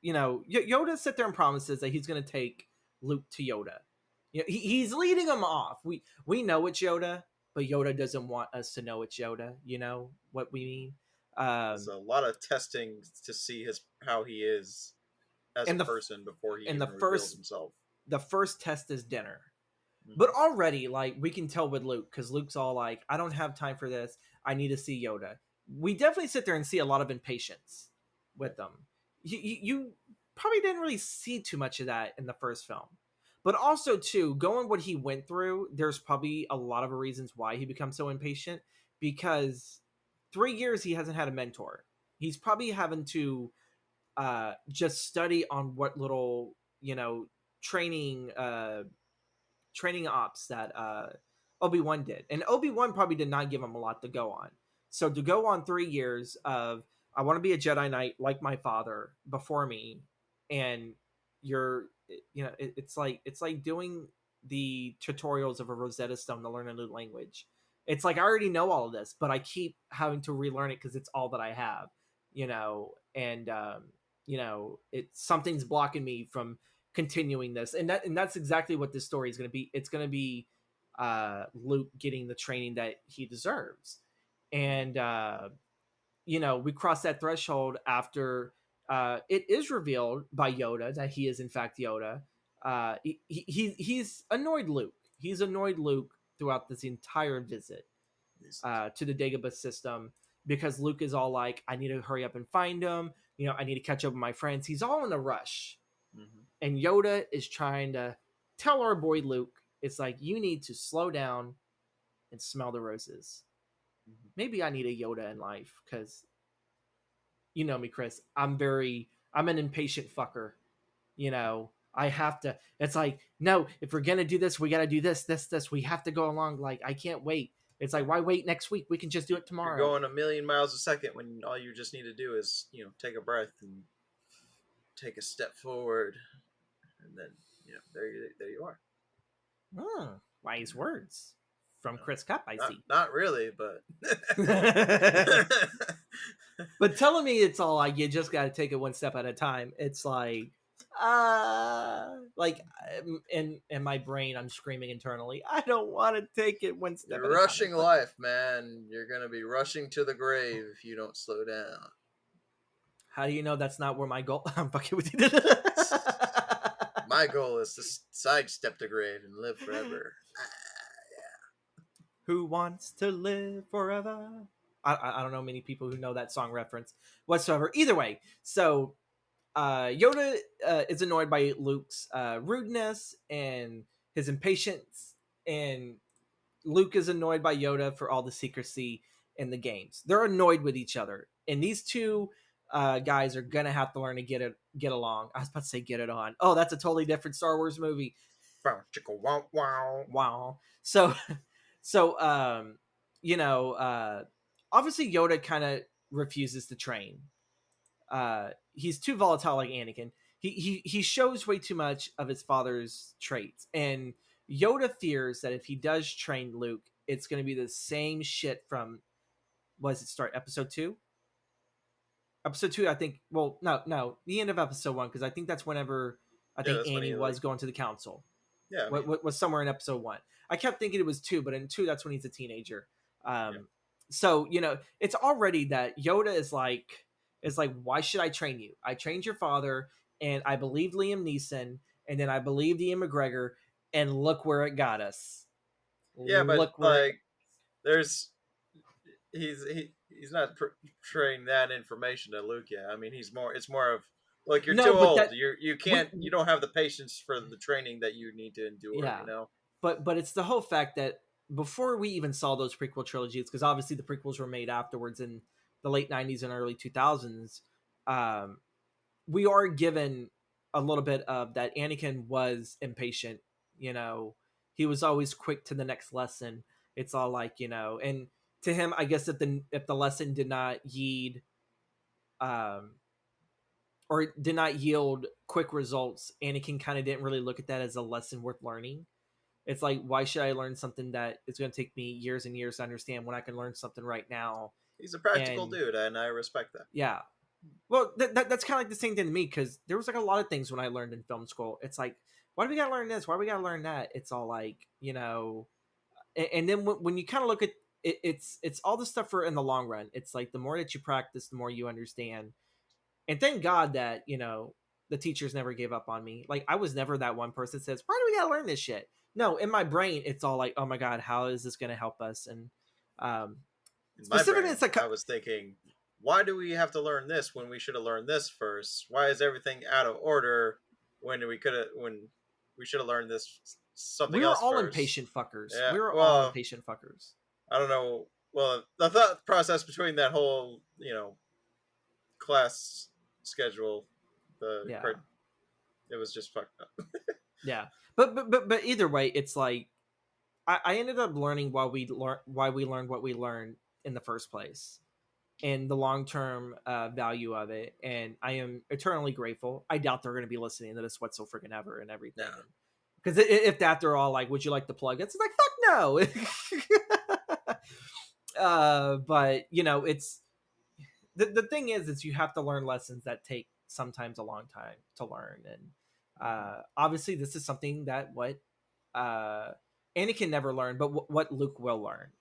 you know, Yoda sit there and promises that he's going to take Luke to Yoda. You know, he's leading him off. We know it's Yoda, but Yoda doesn't want us to know it's Yoda. You know what we mean? There's a lot of testing to see how he is as a person before he reveals himself. The first test is dinner. But already, like, we can tell with Luke, because Luke's all like, I don't have time for this. I need to see Yoda. We definitely sit there and see a lot of impatience with them. You probably didn't really see too much of that in the first film. But also, too, going what he went through, there's probably a lot of reasons why he becomes so impatient. Because 3 years he hasn't had a mentor. He's probably having to just study on what little, you know, training ops that Obi-Wan did. And Obi-Wan probably did not give him a lot to go on. So to go on 3 years of, I want to be a Jedi Knight like my father before me, and you're, you know, it's like doing the tutorials of a Rosetta Stone to learn a new language. It's like, I already know all of this, but I keep having to relearn it because it's all that I have, you know, and you know, something's blocking me from continuing this, and that's exactly what this story is going to be. It's going to be Luke getting the training that he deserves, and you know, we cross that threshold after it is revealed by Yoda that he is in fact Yoda. He's annoyed Luke. He's annoyed Luke throughout this entire visit to the Dagobah system, because Luke is all like, I need to hurry up and find him. You know, I need to catch up with my friends. He's all in a rush. And Yoda is trying to tell our boy Luke, it's like, you need to slow down and smell the roses. Maybe I need a Yoda in life, because you know me, Chris. I'm an impatient fucker. You know, I have to, it's like, no, if we're gonna do this, we gotta do this. We have to go along. Like, I can't wait. It's like, why wait next week? We can just do it tomorrow. You're going a million miles a second when all you just need to do is, you know, take a breath and take a step forward, and then, you know, there you are. Wise words from Chris Cupp, I see. Not really, but but telling me it's all like, you just got to take it one step at a time. It's like, Like in my brain, I'm screaming internally, I don't want to take it one step You're at a time. rushing life, man. You're gonna be rushing to the grave if you don't slow down. How do you know that's not where my goal? I'm fucking with you. My goal is to sidestep the grave and live forever. Who wants to live forever? I don't know many people who know that song reference whatsoever. Either way, so Yoda is annoyed by Luke's rudeness and his impatience, and Luke is annoyed by Yoda for all the secrecy in the games. They're annoyed with each other, and these two guys are gonna have to learn to get along. I was about to say get it on. Oh, that's a totally different Star Wars movie. Wow. So, so you know, obviously Yoda kind of refuses to train. He's too volatile like Anakin. He shows way too much of his father's traits, and Yoda fears that if he does train Luke, it's going to be the same shit from what does it start episode 2? Episode 2, I think. Well, no, the end of episode 1, because I think that's whenever I think that's when Annie he, was going to the council. Yeah, I mean, What was somewhere in episode 1. I kept thinking it was 2, but in 2, that's when he's a teenager. yeah. So it's already that Yoda is like, why should I train you? I trained your father, and I believed Liam Neeson, and then I believed Ian McGregor, and look where it got us. Yeah, but Look where there's he's not portraying that information to Luke yet. I mean, it's more of like you're no, too but old. that You don't have the patience for the training that you need to endure. yeah, but it's the whole fact that before we even saw those prequel trilogies, because obviously the prequels were made afterwards in the late 90s and early 2000s, we are given a little bit of that Anakin was impatient. He was always quick to the next lesson. It's all like, and to him, I guess if the lesson did not um or did not yield quick results, Anakin kind of didn't really look at that as a lesson worth learning. It's like, why should I learn something that is going to take me years and years to understand when I can learn something right now? He's a practical And dude, and I respect that. yeah, well, that's kind of like the same thing to me, because there was like a lot of things when I learned in film school. It's like, why do we gotta learn this? Why do we gotta learn that? It's all like, and then when you kind of look at it, it's all the stuff for in the long run. It's like the more that you practice, the more you understand. And thank God that the teachers never gave up on me. Like, I was never that one person that says, why do we gotta learn this shit? No, in my brain, it's all like, oh my God, how is this gonna help us? And In my specifically, brain, it's like, I was thinking, why do we have to learn this when we should have learned this first? Why is everything out of order when we should have learned this something we were else all first? impatient fuckers. Yeah, We were all well, impatient fuckers. I don't know. Well, the thought process between that whole class schedule, Yeah. it was just fucked up. Yeah, but either way, it's like I ended up learning why we learned what we learned in the first place, and the long term value of it, and I am eternally grateful. I doubt they're going to be listening to this What's So Freaking Ever and everything, because if that they're all like, "Would you like to plug?" It's like, fuck no. But it's the thing is you have to learn lessons that take sometimes a long time to learn, and obviously this is something that what Anakin never learned, but what Luke will learn.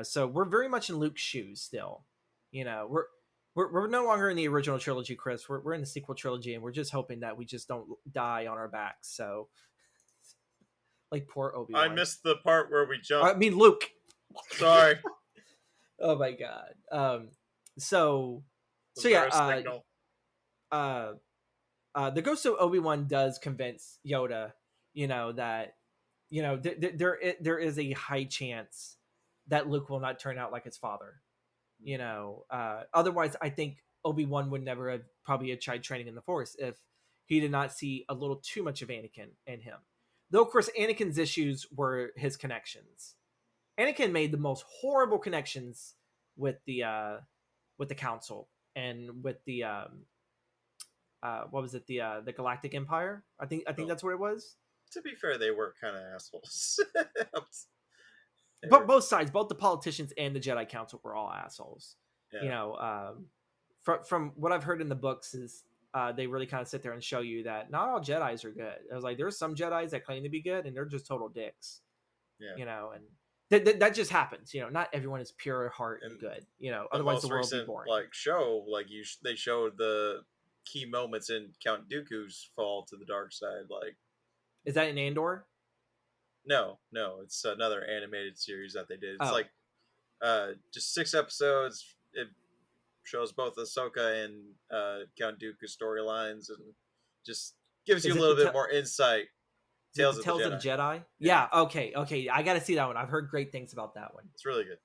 So we're very much in Luke's shoes still. We're no longer in the original trilogy, Chris. We're in the sequel trilogy, and we're just hoping that we just don't die on our backs. So, like, poor Obi-Wan. I missed the part where we jumped. I mean, Luke. Sorry. Oh my God. So yeah. The ghost of Obi-Wan does convince Yoda, that there is a high chance that Luke will not turn out like his father. Otherwise, I think Obi-Wan would never have probably had tried training in the Force if he did not see a little too much of Anakin in him. Though, of course, Anakin's issues were his connections. Anakin made the most horrible connections with the Council and with the what was it, the Galactic Empire? I think that's what it was. To be fair, they were kind of assholes. But both sides, both the politicians and the Jedi Council, were all assholes. Yeah. From what I've heard in the books is they really kind of sit there and show you that not all Jedis are good. I was like, there's some Jedis that claim to be good, and they're just total dicks. Yeah. You know, and that just happens. You know, not everyone is pure at heart and good. You know, otherwise the world would be boring. Like show, like they showed the key moments in Count Dooku's fall to the dark side. Like, is that in Andor? No, it's another animated series that they did. It's like just 6 episodes. It shows both Ahsoka and Count Dooku's storylines, and just gives you a little bit more insight. Tales of the Jedi. Yeah. Okay. I got to see that one. I've heard great things about that one. It's really good.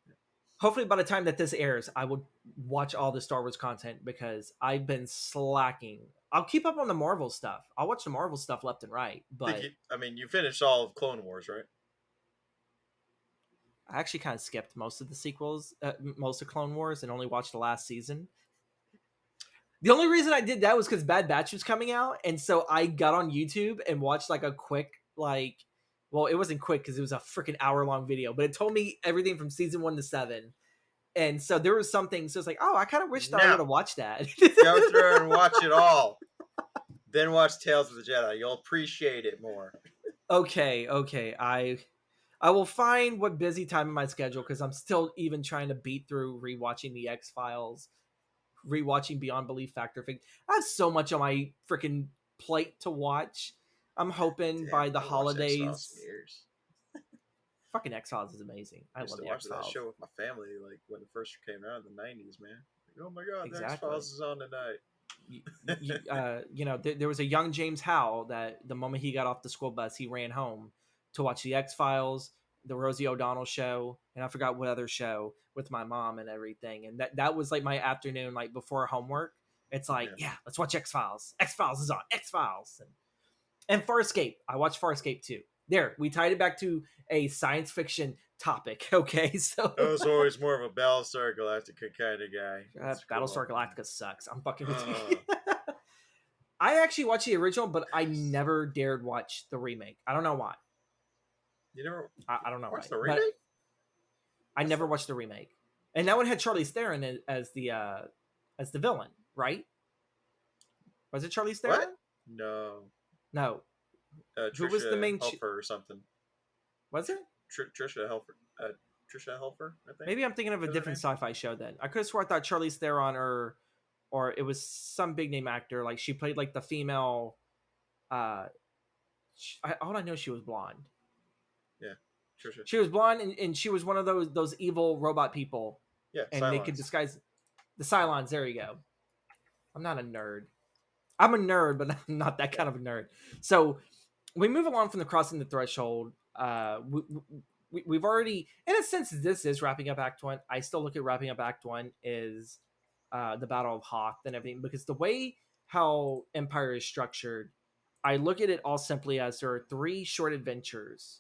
Hopefully, by the time that this airs, I will watch all the Star Wars content because I've been slacking. I'll keep up on the Marvel stuff. I'll watch the Marvel stuff left and right. But you finished all of Clone Wars, right? I actually kind of skipped most of the sequels, most of Clone Wars, and only watched the last season. The only reason I did that was because Bad Batch was coming out, and so I got on YouTube and watched like a quick, well, it wasn't quick because it was a freaking hour-long video, but it told me everything from season 1 to 7. And so there was something, so it's like, oh, I kind of wish that I would have watched that. Go through and watch it all. Then watch Tales of the Jedi. You'll appreciate it more. Okay. I will find what busy time in my schedule because I'm still even trying to beat through rewatching the X-Files, rewatching Beyond Belief Factor. I have so much on my freaking plate to watch. I'm hoping by the holidays. Fucking X-Files is amazing. I love the X-Files. That show with my family, like when it first came out in the 90s, man. Like, oh my god, the X-Files is on tonight. You know, there was a young James Howe that the moment he got off the school bus, he ran home to watch the X-Files, the Rosie O'Donnell show, and I forgot what other show with my mom and everything. And that was like my afternoon, like before homework. It's like, yeah let's watch X-Files. X-Files is on. X-Files. And Farscape. I watched Farscape too. There, we tied it back to a science fiction topic. Okay, so I was always more of a Battlestar Galactica kind of guy. Battlestar Galactica sucks. I'm fucking with you. I actually watched the original, but I never dared watch the remake. I don't know why. You never? I don't know why. The remake? I never watched the remake, and that one had Charlize Theron as the villain, right? Was it Charlize Theron? What? No. Who was the main? Helfer or something? Was it? Trisha Helfer. Trisha Helfer, I think. Maybe I'm thinking of a different sci-fi show then. I could have swore I thought Charlize Theron or it was some big name actor. Like she played like the female. All I know, she was blonde. Yeah, Trisha. She was blonde, and she was one of those evil robot people. Yeah, and Cylons. They could disguise the Cylons. There you go. I'm not a nerd. I'm a nerd, but I'm not that kind of a nerd. So we move along from the crossing the threshold. We've already, in a sense, this is wrapping up Act 1. I still look at wrapping up Act 1 is the Battle of Hoth and everything, because the way how Empire is structured, I look at it all simply as there are 3 short adventures.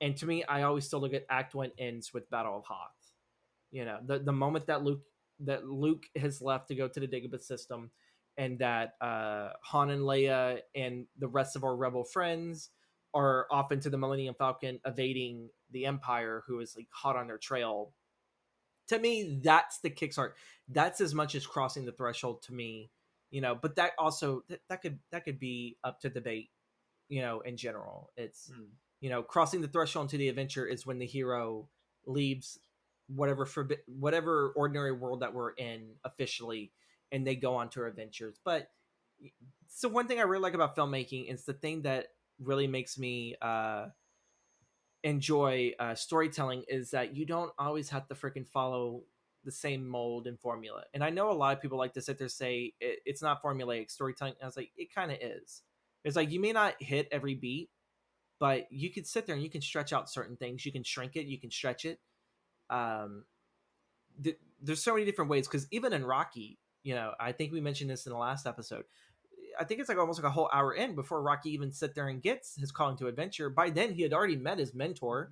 And to me, I always still look at Act 1 ends with Battle of Hoth. You know, the moment that Luke has left to go to the Dagobah system, and that Han and Leia and the rest of our rebel friends are off into the Millennium Falcon evading the Empire, who is like hot on their trail. To me, that's the kickstart. That's as much as crossing the threshold to me, you know. But that also that could be up to debate, you know. In general, it's you know, crossing the threshold into the adventure is when the hero leaves whatever ordinary world that we're in officially, and they go on to adventures. But so one thing I really like about filmmaking is the thing that really makes me enjoy storytelling is that you don't always have to freaking follow the same mold and formula. And I know a lot of people like to sit there and say it's not formulaic storytelling. And I was like, it kind of is. It's like you may not hit every beat, but you can sit there and you can stretch out certain things. You can shrink it. You can stretch it. There's so many different ways, because even in Rocky, you know, I think we mentioned this in the last episode. I think it's like almost like a whole hour in before Rocky even sit there and gets his calling to adventure. By then, he had already met his mentor.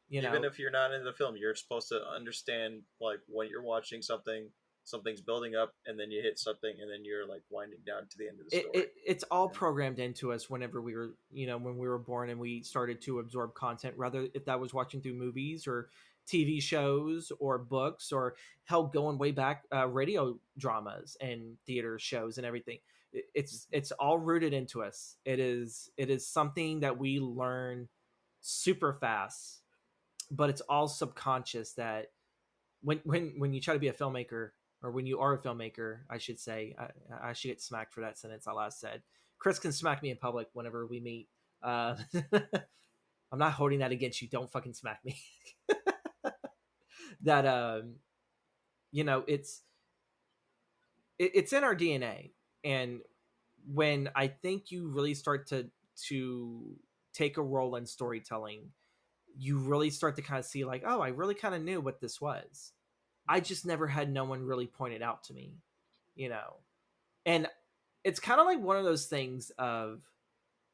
You know, even if you're not in the film, you're supposed to understand, like, when you're watching something's building up, and then you hit something, and then you're like winding down to the end of the story. It's all programmed into us whenever we were, you know, when we were born and we started to absorb content, rather if that was watching through movies or TV shows or books, or hell, going way back, radio dramas and theater shows and everything. It's all rooted into us. It is something that we learn super fast, but it's all subconscious. That when you try to be a filmmaker, or when you are a filmmaker, I should say, I should get smacked for that sentence I last said. Chris can smack me in public whenever we meet. I'm not holding that against you. Don't fucking smack me. That it's in our DNA. And when I think you really start to take a role in storytelling, you really start to kind of see like, oh, I really kind of knew what this was. I just never had no one really point it out to me, you know. And it's kind of like one of those things of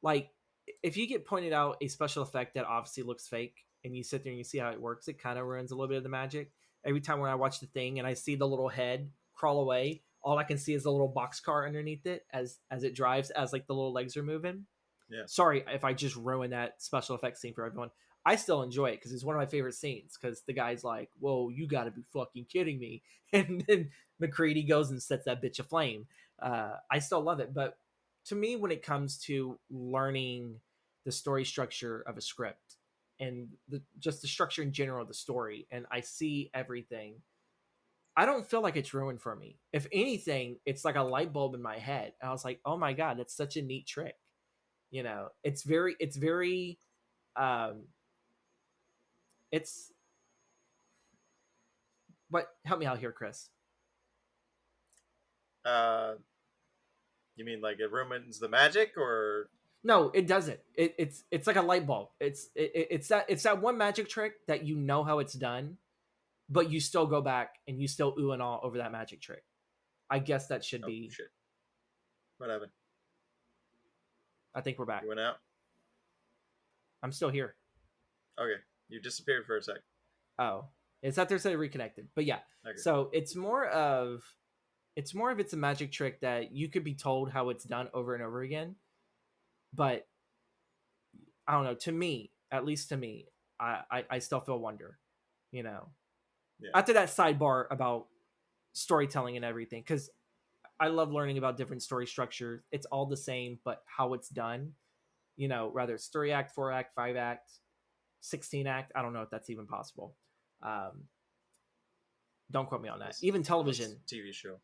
like, if you get pointed out a special effect that obviously looks fake and you sit there and you see how it works, it kind of ruins a little bit of the magic. Every time when I watch the thing and I see the little head crawl away, all I can see is the little boxcar underneath it as it drives, as like the little legs are moving. Yeah. Sorry if I just ruined that special effects scene for everyone. I still enjoy it because it's one of my favorite scenes, because the guy's like, whoa, you gotta be fucking kidding me. And then McCready goes and sets that bitch aflame. I still love it. But to me, when it comes to learning the story structure of a script and just the structure in general of the story, and I see everything, I don't feel like it's ruined for me. If anything, it's like a light bulb in my head. I was like, oh my God, that's such a neat trick. It's very um it's what help me out here, Chris. Uh, you mean like it ruins the magic, or No, it doesn't. It's like a light bulb. It's that one magic trick that you know how it's done, but you still go back and you still ooh and all over that magic trick. I guess that should oh be. shit, what happened? I think we're back. You went out. I'm still here. Okay, you disappeared for a sec. Oh, it's that there's a reconnected, but yeah. Okay. So it's a magic trick that you could be told how it's done over and over again, but I don't know. To me, at least to me, I still feel wonder. You know, Yeah. after that sidebar about storytelling and everything, because I love learning about different story structures. It's all the same, but how it's done. You know, rather it's 3 act, 4 act, 5 act, 16 act. I don't know if that's even possible. Don't quote me on that. Even television, TV show.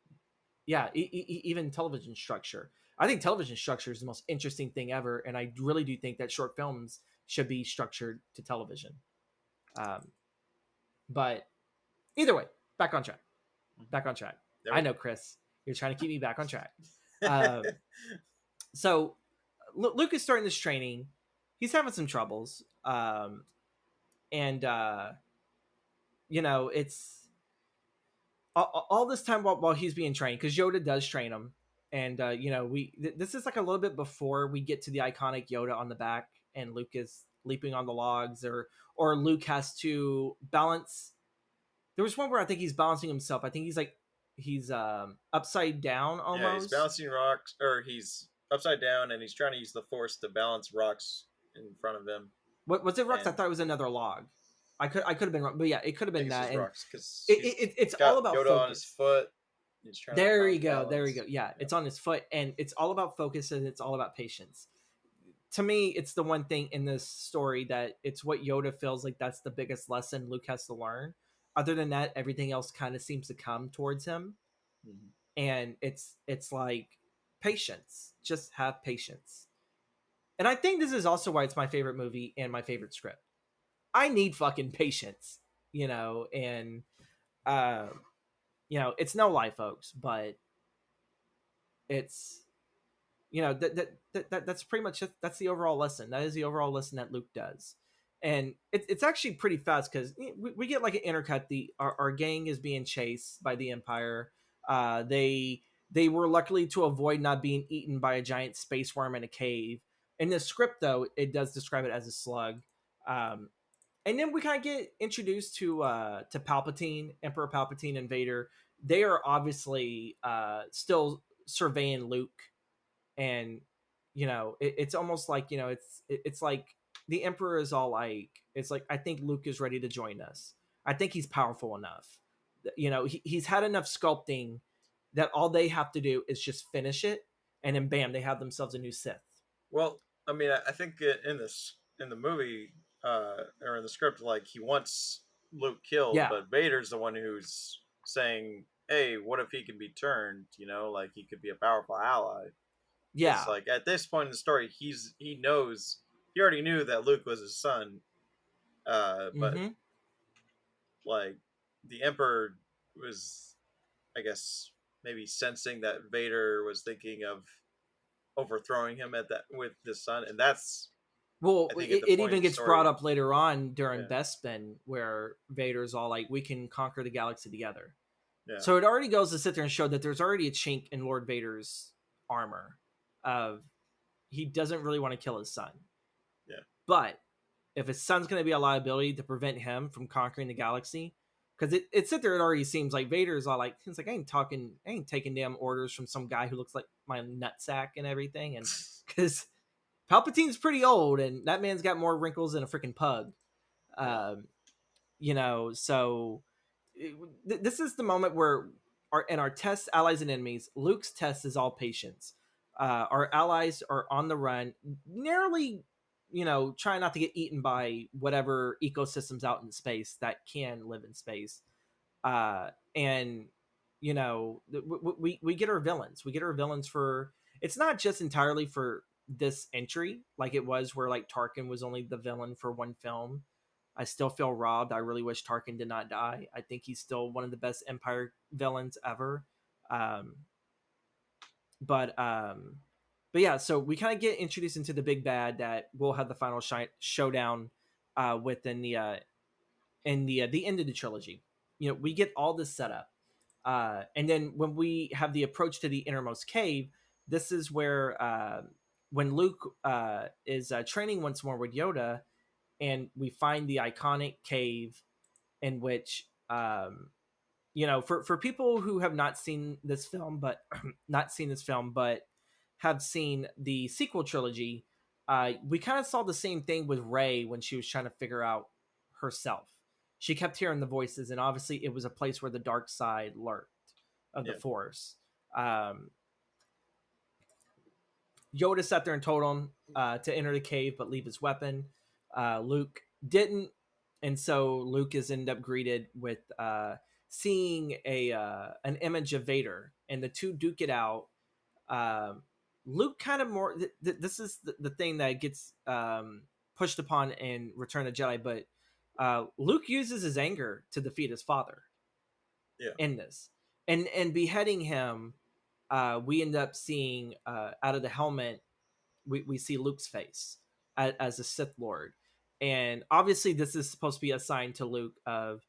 Yeah, even television structure. I think television structure is the most interesting thing ever, and I really do think that short films should be structured to television. But either way, back on track. Back on track. I know, Chris, you're trying to keep me back on track. So Luke is starting this training. He's having some troubles, and it's all this time while he's being trained, because Yoda does train him. And this is like a little bit before we get to the iconic Yoda on the back and Luke is leaping on the logs, or Luke has to balance. There was one where I think he's balancing himself. I think he's upside down almost. Yeah, he's balancing rocks, or he's upside down and he's trying to use the force to balance rocks in front of him. What was it, rocks? I thought it was another log. I could have been wrong, but yeah, it could have been that. And rocks, because it's all about Yoda focus. On his foot. There you go. Yeah, it's on his foot, and it's all about focus, and it's all about patience. To me, it's the one thing in this story that it's what Yoda feels like that's the biggest lesson Luke has to learn. Other than that, everything else kind of seems to come towards him. Mm-hmm. And it's like patience. Just have patience. And I think this is also why it's my favorite movie and my favorite script. I need fucking patience, and it's no lie, folks, but it's that's pretty much it. That's the overall lesson. That is the overall lesson that Luke does. And it's actually pretty fast, because we get like an intercut. Our gang is being chased by the Empire. They were luckily to avoid not being eaten by a giant space worm in a cave. In the script, though, it does describe it as a slug. And then we kind of get introduced to Palpatine, Emperor Palpatine, and Vader. They are obviously still surveying Luke, and it's almost like it's like the Emperor is all like, it's like, I think Luke is ready to join us. I think he's powerful enough. You know, he's had enough sculpting that all they have to do is just finish it, and then bam, they have themselves a new Sith. Well, I mean, I think in this in the movie or in the script, like he wants Luke killed, Yeah, but Vader's the one who's saying, "Hey, what if he can be turned? You know, like he could be a powerful ally." Because yeah, like at this point in the story, he knows he already knew that Luke was his son, but mm-hmm. like the Emperor was, I guess, maybe sensing that Vader was thinking of overthrowing him at that with his son, and that's Well, I think at it, the it point even in the gets brought story. up later on during Yeah, Bespin, where Vader's all like, "We can conquer the galaxy together." yeah, So it already goes to sit there and show that there's already a chink in Lord Vader's armor of he doesn't really want to kill his son. yeah. But if his son's going to be a liability to prevent him from conquering the galaxy, because it sit there, it already seems like Vader's all like, he's like, I ain't taking damn orders from some guy who looks like my nutsack and everything. And because Palpatine's pretty old and that man's got more wrinkles than a freaking pug. Yeah. Um, you know, so this is the moment where our test allies and enemies, Luke's test is all patience. Our allies are on the run, narrowly, you know, trying not to get eaten by whatever ecosystems out in space that can live in space. And you know, we get our villains. We get our villains for it's not just entirely for this entry like it was where like Tarkin was only the villain for one film. I still feel robbed. I really wish Tarkin did not die. I think he's still one of the best Empire villains ever. Um, but um, but yeah, so we kind of get introduced into the big bad that will have the final showdown within the end of the trilogy. You know, we get all this set up, and then when we have the approach to the innermost cave, this is where when Luke is training once more with Yoda, and we find the iconic cave in which you know, for people who have not seen this film but not seen this film but have seen the sequel trilogy, we kind of saw the same thing with Rey when she was trying to figure out herself. She kept hearing the voices, and obviously it was a place where the dark side lurked of the Yeah. Force. Yoda sat there and told him to enter the cave but leave his weapon. Luke didn't, and so Luke is ended up greeted with seeing a an image of Vader, and the two duke it out. Um, Luke kind of more. This is the thing that gets pushed upon in Return of the Jedi, but Luke uses his anger to defeat his father Yeah. in this, and beheading him. We end up seeing out of the helmet we see Luke's face as a Sith Lord. And obviously, this is supposed to be a sign to Luke of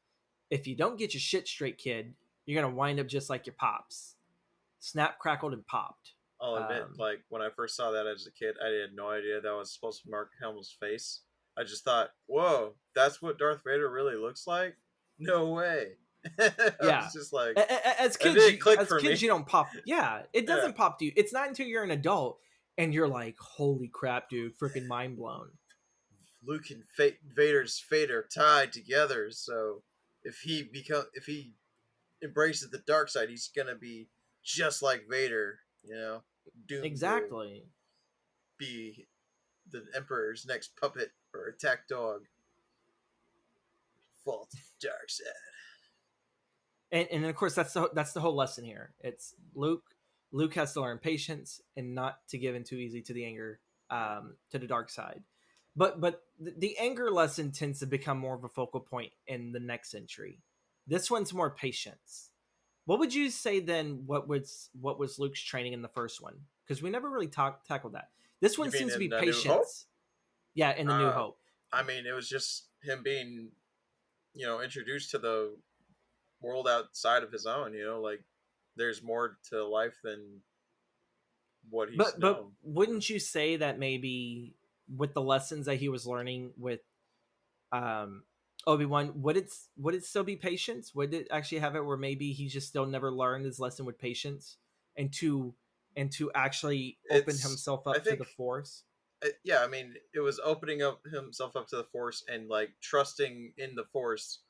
if you don't get your shit straight, kid, you're gonna wind up just like your pops, snap, crackled, and popped. I'll admit, Um, like when I first saw that as a kid, I had no idea that was supposed to be Mark Hamill's face. I just thought, "Whoa, that's what Darth Vader really looks like." No way. I yeah, was just like, as it kids, didn't click as for kids, me. you don't pop. Yeah, it Yeah, doesn't pop to you. It's not until you're an adult and you're like, "Holy crap, dude! Freaking mind blown." Luke and Vader's fate are tied together. So if he embraces the dark side, he's gonna be just like Vader. You know, doomed to Exactly. be the Emperor's next puppet or attack dog. Fall to the dark side. And then of course that's the whole lesson here. It's Luke has to learn patience and not to give in too easy to the anger, to the dark side. But the anger lesson tends to become more of a focal point in the next century. This one's more patience. What would you say then? What was Luke's training in the first one? Because we never really tackled that. This You one mean seems to be in A New Hope? patience. Yeah, in the New Uh, Hope. I mean, it was just him being, introduced to the world outside of his own. Like there's more to life than what he's But known. wouldn't you say that maybe with the lessons that he was learning with um Obi-Wan, would it still be patience? Would it actually have it where maybe he just still never learned his lesson with patience and to actually open It's, himself I up to think, the Force? yeah. I mean, it was opening up himself up to the Force and like trusting in the Force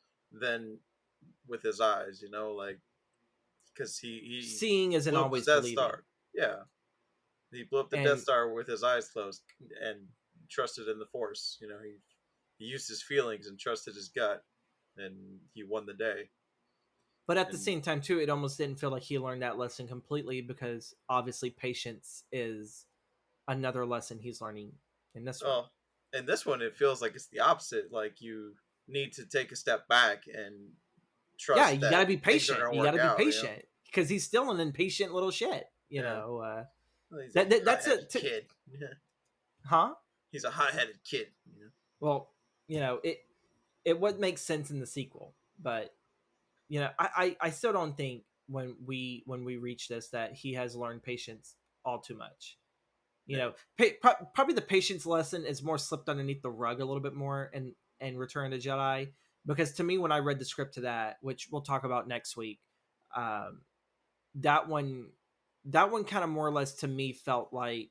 than with his eyes, like because he Seeing isn't blew up the always Death believing. Star. Yeah, he blew up the Death And Star with his eyes closed and trusted in the Force. He used his feelings and trusted his gut, and he won the day. but at the And same time too, it almost didn't feel like he learned that lesson completely, because obviously patience is another lesson he's learning in this one. oh, in this one, it feels like it's the opposite. Like you need to take a step back and Yeah, trust you got that to be things are patient. going to You got work to be out. patient because he's still an impatient little shit. Yeah. He's a That's hot-headed kid. huh? He's a hot-headed kid. Well, it would make sense in the sequel, but I still don't think when we reach this that he has learned patience all too much. Yeah. Probably the patience lesson is more slipped underneath the rug a little bit more in Return of the Jedi, because to me when I read the script to that, which we'll talk about next week, um, that one kind of more or less to me felt like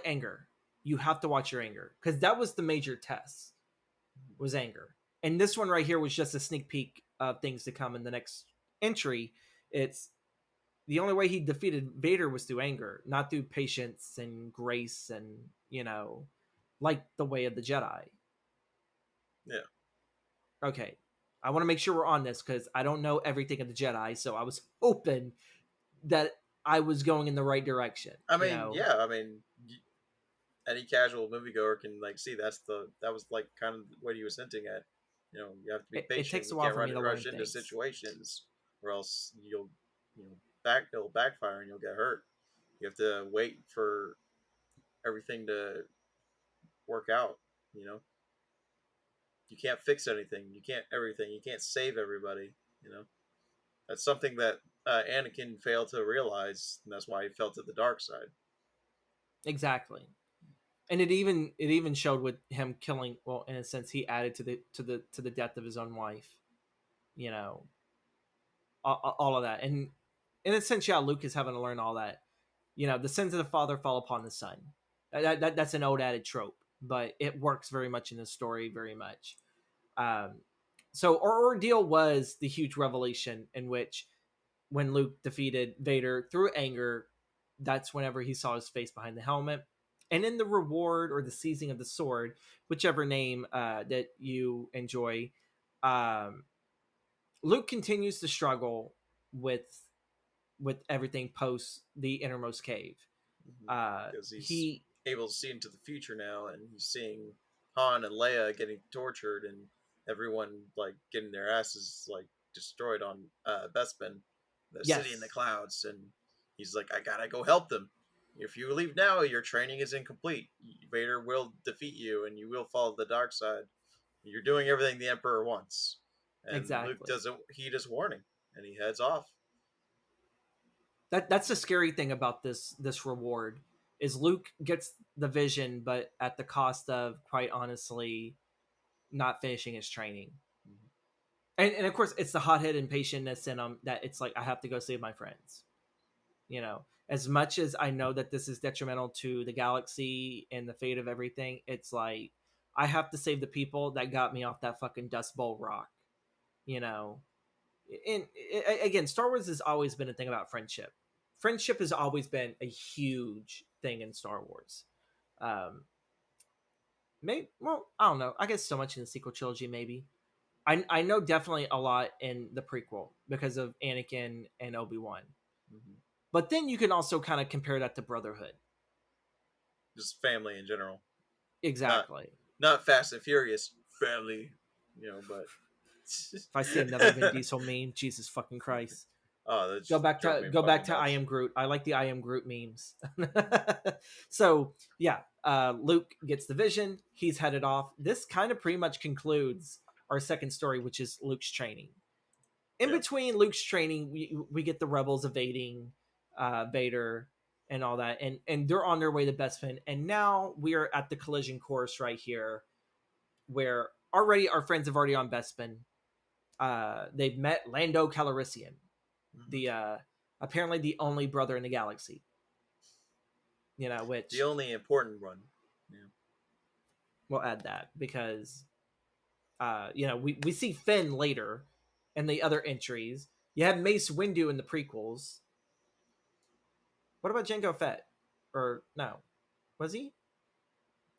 anger. You have to watch your anger, because that was the major test, was anger. And this one right here was just a sneak peek of things to come in the next entry. It's the only way he defeated Vader was through anger, not through patience and grace and, like the way of the Jedi. Yeah. Okay. I want to make sure we're on this because I don't know everything of the Jedi, so I was hoping that I was going in the right direction. I mean, yeah. I mean, any casual moviegoer can see that was like kind of what he was hinting at. You have to be It patient. takes a You while can't for me to learn rush into things. situations, or else it'll backfire and you'll get hurt. You have to wait for everything to work out. You know, you can't fix anything. You can't everything. You can't save everybody. You know, that's something that Anakin failed to realize, and that's why he fell to the dark side. Exactly. And it even showed with him killing, well, in a sense he added to the death of his own wife, you know, all of that. And in a sense, yeah, Luke is having to learn all that. The sins of the father fall upon the son. That's an old added trope, but it works very much in the story, very much. Um, so our ordeal was the huge revelation in which, when Luke defeated Vader through anger, that's whenever he saw his face behind the helmet. And in the reward or the seizing of the sword, whichever name that you enjoy, um, Luke continues to struggle with everything post the innermost cave. Because he's He able to see into the future now, and he's seeing Han and Leia getting tortured, and everyone getting their asses destroyed on Bespin, the city in the Yes, clouds, and he's like, I gotta go help them. If you leave now, your training is incomplete. Vader will defeat you, and you will fall to the dark side. You're doing everything the Emperor wants. And Luke exactly. doesn't heed his warning, and he heads off. That's the scary thing about this reward, is Luke gets the vision, but at the cost of, quite honestly, not finishing his training. And of course, it's the hothead impatientness in him that it's like, I have to go save my friends. As much as I know that this is detrimental to the galaxy and the fate of everything, it's like, I have to save the people that got me off that fucking Dust Bowl rock. You know, and again, Star Wars has always been a thing about friendship. Friendship has always been a huge thing in Star Wars. Um, maybe, well, I don't know. I guess so much in the sequel trilogy, maybe. I know definitely a lot in the prequel because of Anakin and Obi-Wan. Mm-hmm. But then you can also kind of compare that to Brotherhood. Just family in general. Not Exactly. not Fast and Furious family, but If I see another Vin Diesel meme, Jesus fucking Christ. oh, that Go just back drove to me go back fucking to I nuts. am Groot. I like the I am Groot memes. So yeah, Luke gets the vision. He's headed off. This kind of pretty much concludes our second story, which is Luke's training. In Yeah. between Luke's training, we get the rebels evading Vader and all that, and they're on their way to Bespin. And now we are at the collision course right here, where already our friends have already on Bespin. They've met Lando Calrissian, Mm-hmm. the apparently the only brother in the galaxy. The Which only important one. Yeah. we'll add that because we see Finn later in the other entries. You have Mace Windu in the prequels. What about Jango Fett? Or no, was he?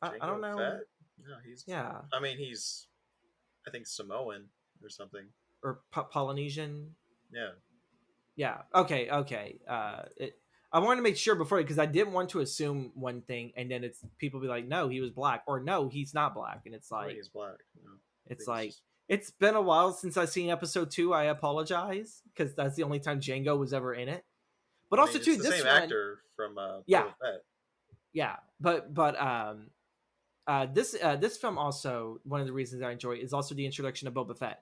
I don't Jango know. Fett? No, he's. Yeah, I mean, he's. I think Samoan or something. or Polynesian. Yeah. Yeah. Okay. Okay. I wanted to make sure before because I didn't want to assume one thing and then it's people be like, no, he was black, or no, he's not black, and I don't think he's black. No. I it's think he's like just. it's been a while since I've seen episode 2. I apologize because that's the only time Django was ever in it. But I also mean, it's too, the this same one, actor from yeah, Boba Fett. yeah. This film also, one of the reasons I enjoy is also the introduction of Boba Fett.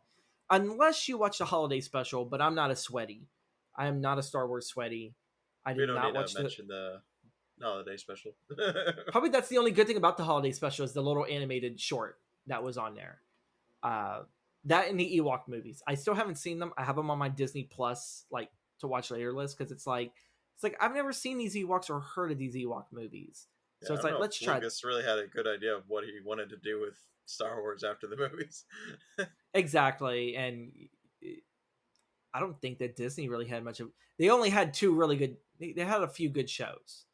Unless you watch the holiday special, but I'm not a sweaty. I am not a Star Wars sweaty. I We did don't not need to watch the. mention the holiday special. Probably that's the only good thing about the holiday special is the little animated short that was on there. Uh, that and the Ewok movies. I still haven't seen them. I have them on my Disney Plus like to watch later list because it's like I've never seen these Ewoks or heard of these Ewok movies. Yeah, So I it's don't like know if let's try. Lucas really had a good idea of what he wanted to do with Star Wars after the movies. Exactly, and I don't think that Disney really had much of. They only had two really good. They had a few good shows.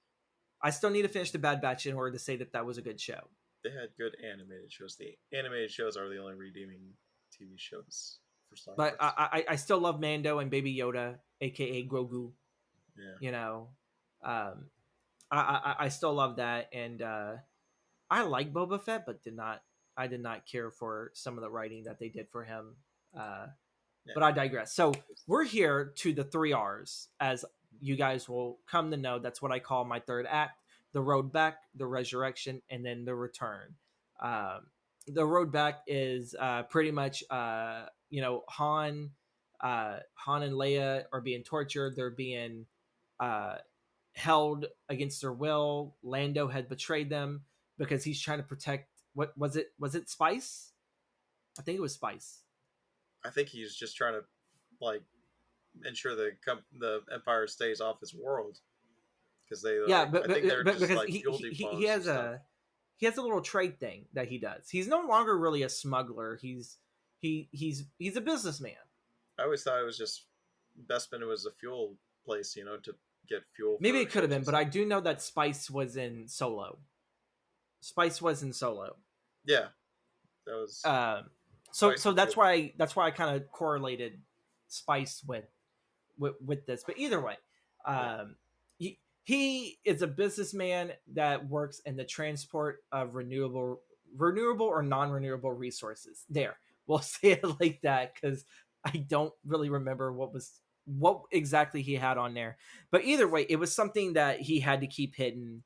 I still need to finish the Bad Batch in order to say that that was a good show. They had good animated shows. The animated shows are the only redeeming TV shows for Star But Wars. I still love Mando and Baby Yoda, aka Grogu. Yeah, You know, um, I still love that, and I like Boba Fett, but did not care for some of the writing that they did for him. Uh, yeah. but I digress. So we're here to the 3 R's, as you guys will come to know. That's what I call my third act: the road back, the resurrection, and then the return. Um, the road back is pretty much Han and Leia are being tortured. They're being uh, held against their will. Lando had betrayed them because he's trying to protect. What was it? Was it Spice? I think it was Spice. I think he's just trying to like ensure the Empire stays off his world because they Yeah, like I think they're but just because like fuel he depots and has stuff. a little trade thing that he does. He's no longer really a smuggler. He's a businessman. I always thought it was just Bespin was a fuel place, to get fuel Maybe for it could have ships been, and but I stuff. do know that Spice was in Solo. Spice was in Solo. Yeah, that was Um, Spice so and fuel. that's why I kind of correlated Spice with this. But either way, Yeah, um, he is a businessman that works in the transport of renewable or non-renewable resources. There, we'll say it like that because I don't really remember what exactly he had on there. But either way, it was something that he had to keep hidden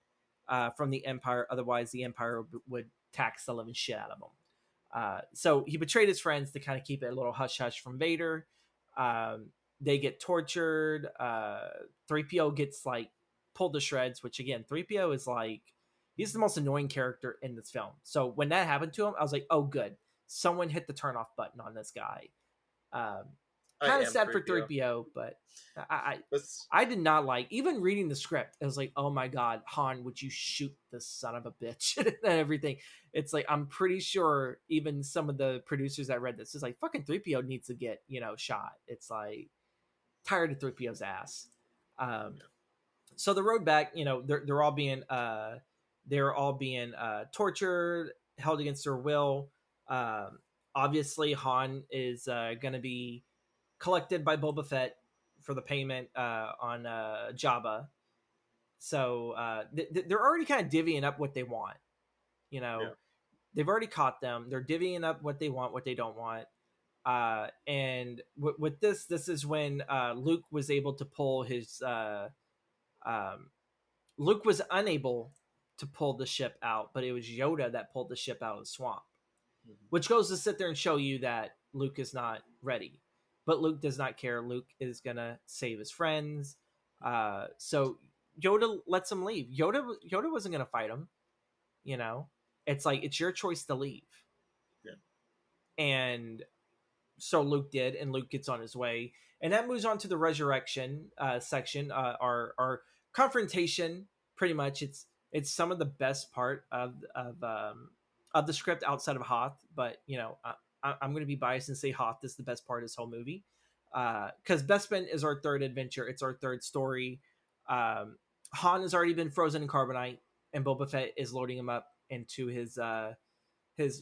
from the Empire. Otherwise, the Empire would tax the living shit out of him. So he betrayed his friends to kind of keep it a little hush hush from Vader. They get tortured. 3PO gets like pulled to shreds, which again, 3PO is like he's the most annoying character in this film. So when that happened to him, I was like, oh good, someone hit the turn off button on this guy. Um, I Kind of am sad for 3PO. 3PO, but I That's I did not like even reading the script. It was like, oh my god, Han, would you shoot the son of a bitch and everything? It's like I'm pretty sure even some of the producers that read this is like fucking 3PO needs to get shot. It's like tired of 3PO's ass. Um, yeah, so the road back, they're all being tortured, held against their will. Um, Obviously, Han is going to be collected by Boba Fett for the payment on Jabba. So they're already kind of divvying up what they want. You yeah. know, they've already caught them. They're divvying up what they want, what they don't want. And with this is when Luke was able to pull his. Um, Luke was unable to pull the ship out, but it was Yoda that pulled the ship out of the swamp, Mhm. which goes to sit there and show you that Luke is not ready. But Luke does not care. Luke is gonna save his friends. So Yoda lets him leave. Yoda wasn't gonna fight him. You know, it's like it's your choice to leave. Yeah, And so Luke did, and Luke gets on his way, and that moves on to the resurrection section. Our confrontation, pretty much, it's some of the best part of the script outside of Hoth, but I'm going to be biased and say Hoth is the best part of this whole movie, because Bespin is our third adventure. It's our third story. Han has already been frozen in carbonite, and Boba Fett is loading him up into his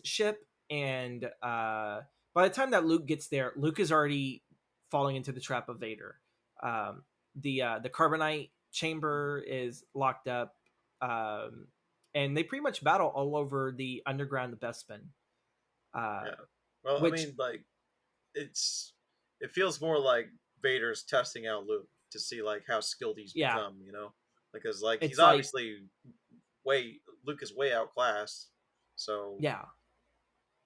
ship. And by the time that Luke gets there, Luke is already falling into the trap of Vader. The carbonite chamber is locked up, and they pretty much battle all over the underground of Bespin. Yeah. Well, I Which mean, like it feels more like Vader's testing out Luke to see like how skilled he's yeah, become, you know, because like he's it's like obviously way Luke is way outclassed, so yeah.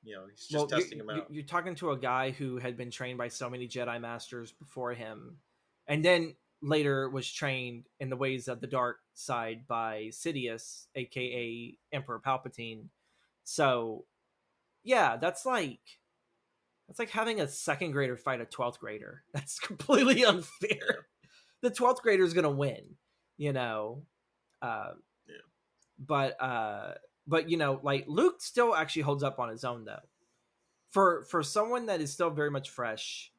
he's just Well, testing him out. you're talking to a guy who had been trained by so many Jedi masters before him, and then later was trained in the ways of the dark side by Sidious, aka Emperor Palpatine. So yeah, that's like having a second grader fight a 12th grader. That's completely Yeah, unfair. The 12th grader is gonna win, you know. Uh, yeah, but like Luke still actually holds up on his own though. For someone that is still very much fresh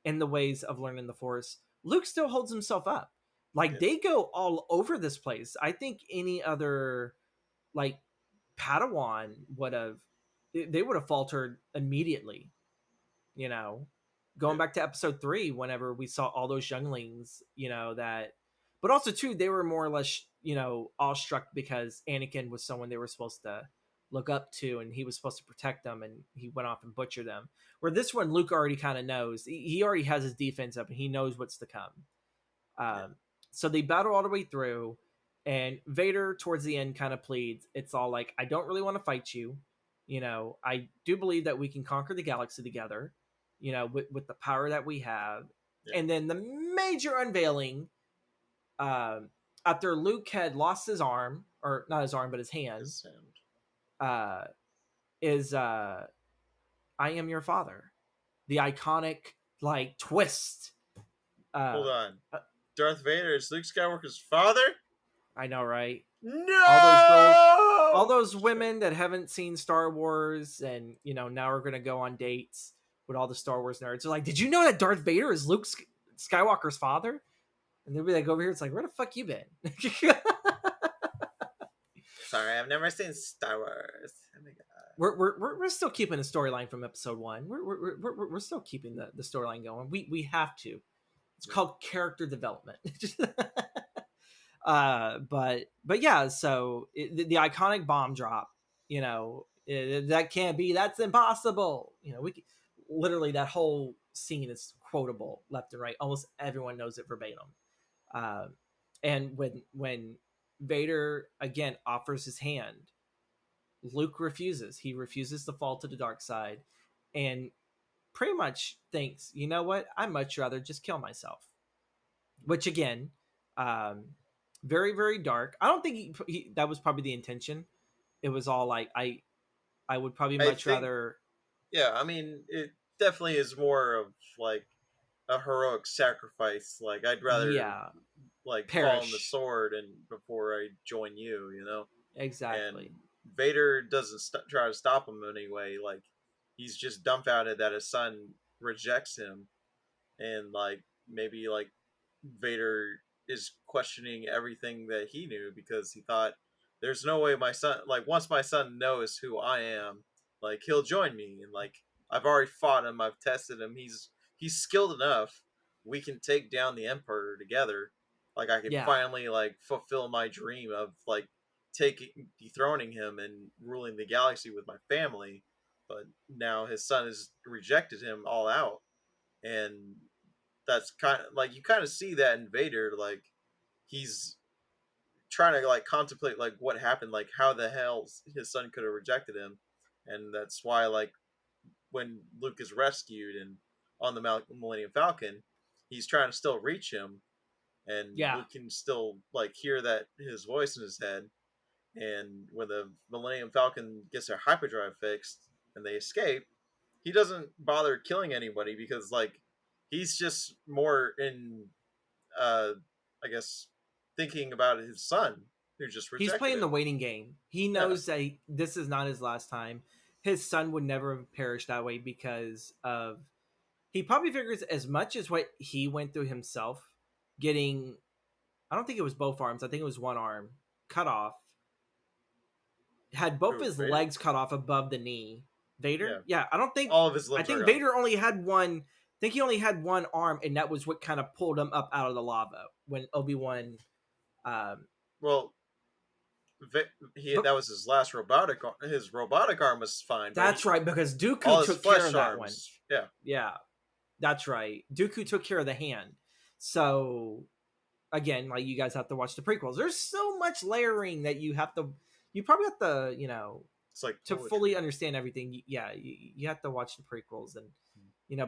in the ways of learning the Force, Luke still holds himself up. Like yeah, they go all over this place. I think any other like Padawan would have they would have faltered immediately, you know. Going yeah, back to episode 3 whenever we saw all those younglings, that but also too they were more or less, awestruck because Anakin was someone they were supposed to look up to and he was supposed to protect them and he went off and butchered them. Where this one Luke already kind of knows. He already has his defense up and he knows what's to come. yeah, So they battle all the way through, and Vader towards the end kind of pleads. It's all like, I don't really want to fight you. I do believe that we can conquer the galaxy together, with the power that we have. yeah. And then the major unveiling, after Luke had lost his arm, or not his arm, but his hand, His sound. uh, is I am your father. The iconic, like, twist. Hold Uh, on, uh, Darth Vader is Luke Skywalker's father. I know, right? All those girls, all No. those women that haven't seen Star Wars and now are gonna go on dates with all the Star Wars nerds are like, did you know that Darth Vader is Luke Skywalker's father? And they'll be like, over here, it's like, where the fuck you been? Sorry, I've never seen Star Wars. Oh my god. we're still keeping the storyline from episode 1. We're still keeping the storyline going. We have to. It's called character development. But yeah, so the iconic bomb drop, that can't be, that's impossible. Literally that whole scene is quotable left and right. Almost everyone knows it verbatim. uh, and when Vader again offers his hand, Luke refuses. He refuses to fall to the dark side and pretty much thinks, you know what, I'd much rather just kill myself. Which again, um, very very dark. I don't think that was probably the intention. It was all like, I would probably I much think, rather, yeah, I mean, it definitely is more of like a heroic sacrifice. Like I'd rather yeah, like fall on the perish. sword and before I join you, And Exactly. Vader doesn't try to stop him anyway. Like he's just dumbfounded that his son rejects him, and like maybe like Vader is questioning everything that he knew because he thought there's no way my son, like once my son knows who I am, like he'll join me, and like I've already fought him, I've tested him, he's skilled enough, we can take down the Emperor together. Like I can Yeah, finally like fulfill my dream of like taking dethroning him and ruling the galaxy with my family. But now his son has rejected him all out, and that's kind of like you kind of see that in Vader. Like he's trying to like contemplate like what happened, like how the hell his son could have rejected him, and that's why like when Luke is rescued and on the Millennium Falcon, he's trying to still reach him, and yeah, Luke can still like hear that his voice in his head. And when the Millennium Falcon gets their hyperdrive fixed and they escape, he doesn't bother killing anybody because like he's just more in uh I guess thinking about his son who just he's rejected playing the him. waiting game. He Yeah, knows that this is not his last time. his son would never have perished that way because of he probably figures as much as what he went through himself, getting I don't think it was both arms, I think it was one arm cut off, had both Who, his Vader? legs cut off above the knee. Vader? Yeah, Yeah, all of his I limbs are think gone. Vader only had one. I think he only had one arm, and that was what kind of pulled him up out of the lava when Obi-Wan. Well, But that was his last robotic. His robotic arm was fine, but that's right, because all Dooku his took care flesh of that one. arms. Yeah, Yeah, that's right. Dooku took care of the hand. So again, like you guys have to watch the prequels. There's so much layering that you probably have to, it's like to poetry. fully understand everything. Yeah, you have to watch the prequels and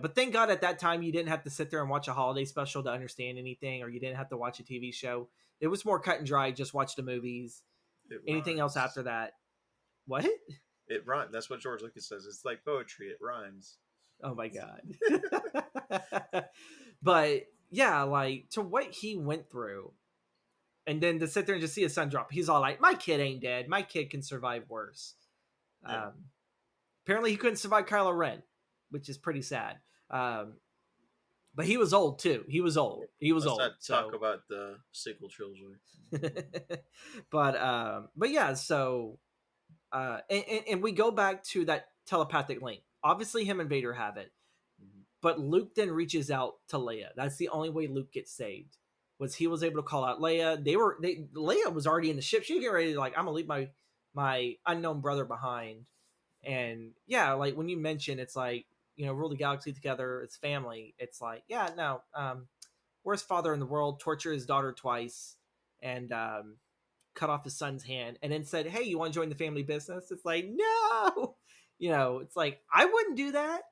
but thank God at that time you didn't have to sit there and watch a holiday special to understand anything, or you didn't have to watch a TV show. It was more cut and dry. Just watch the movies. It Anything else rhymes. after that? What? It rhymes. That's what George Lucas says. It's like poetry. It rhymes. Oh my God. But yeah, like to what he went through, and then to sit there and just see his son drop, he's all like, "My kid ain't dead. My kid can survive worse." Yeah. Apparently, he couldn't survive Kylo Ren, which is pretty sad. But he was old too. He was old. He was Let's old. not talk So, about the sequel trilogy. but yeah. So, and we go back to that telepathic link. Obviously, him and Vader have it, but Luke then reaches out to Leia. That's the only way Luke gets saved. Was he was able to call out Leia? Leia was already in the ship. She was getting ready to like, I'm gonna leave my unknown brother behind. And yeah, like when you mention it's like, rule the galaxy together, it's family. It's like, yeah, no, worst father in the world, torture his daughter twice, and cut off his son's hand, and then said, "Hey, you want to join the family business?" It's like, no, it's like I wouldn't do that,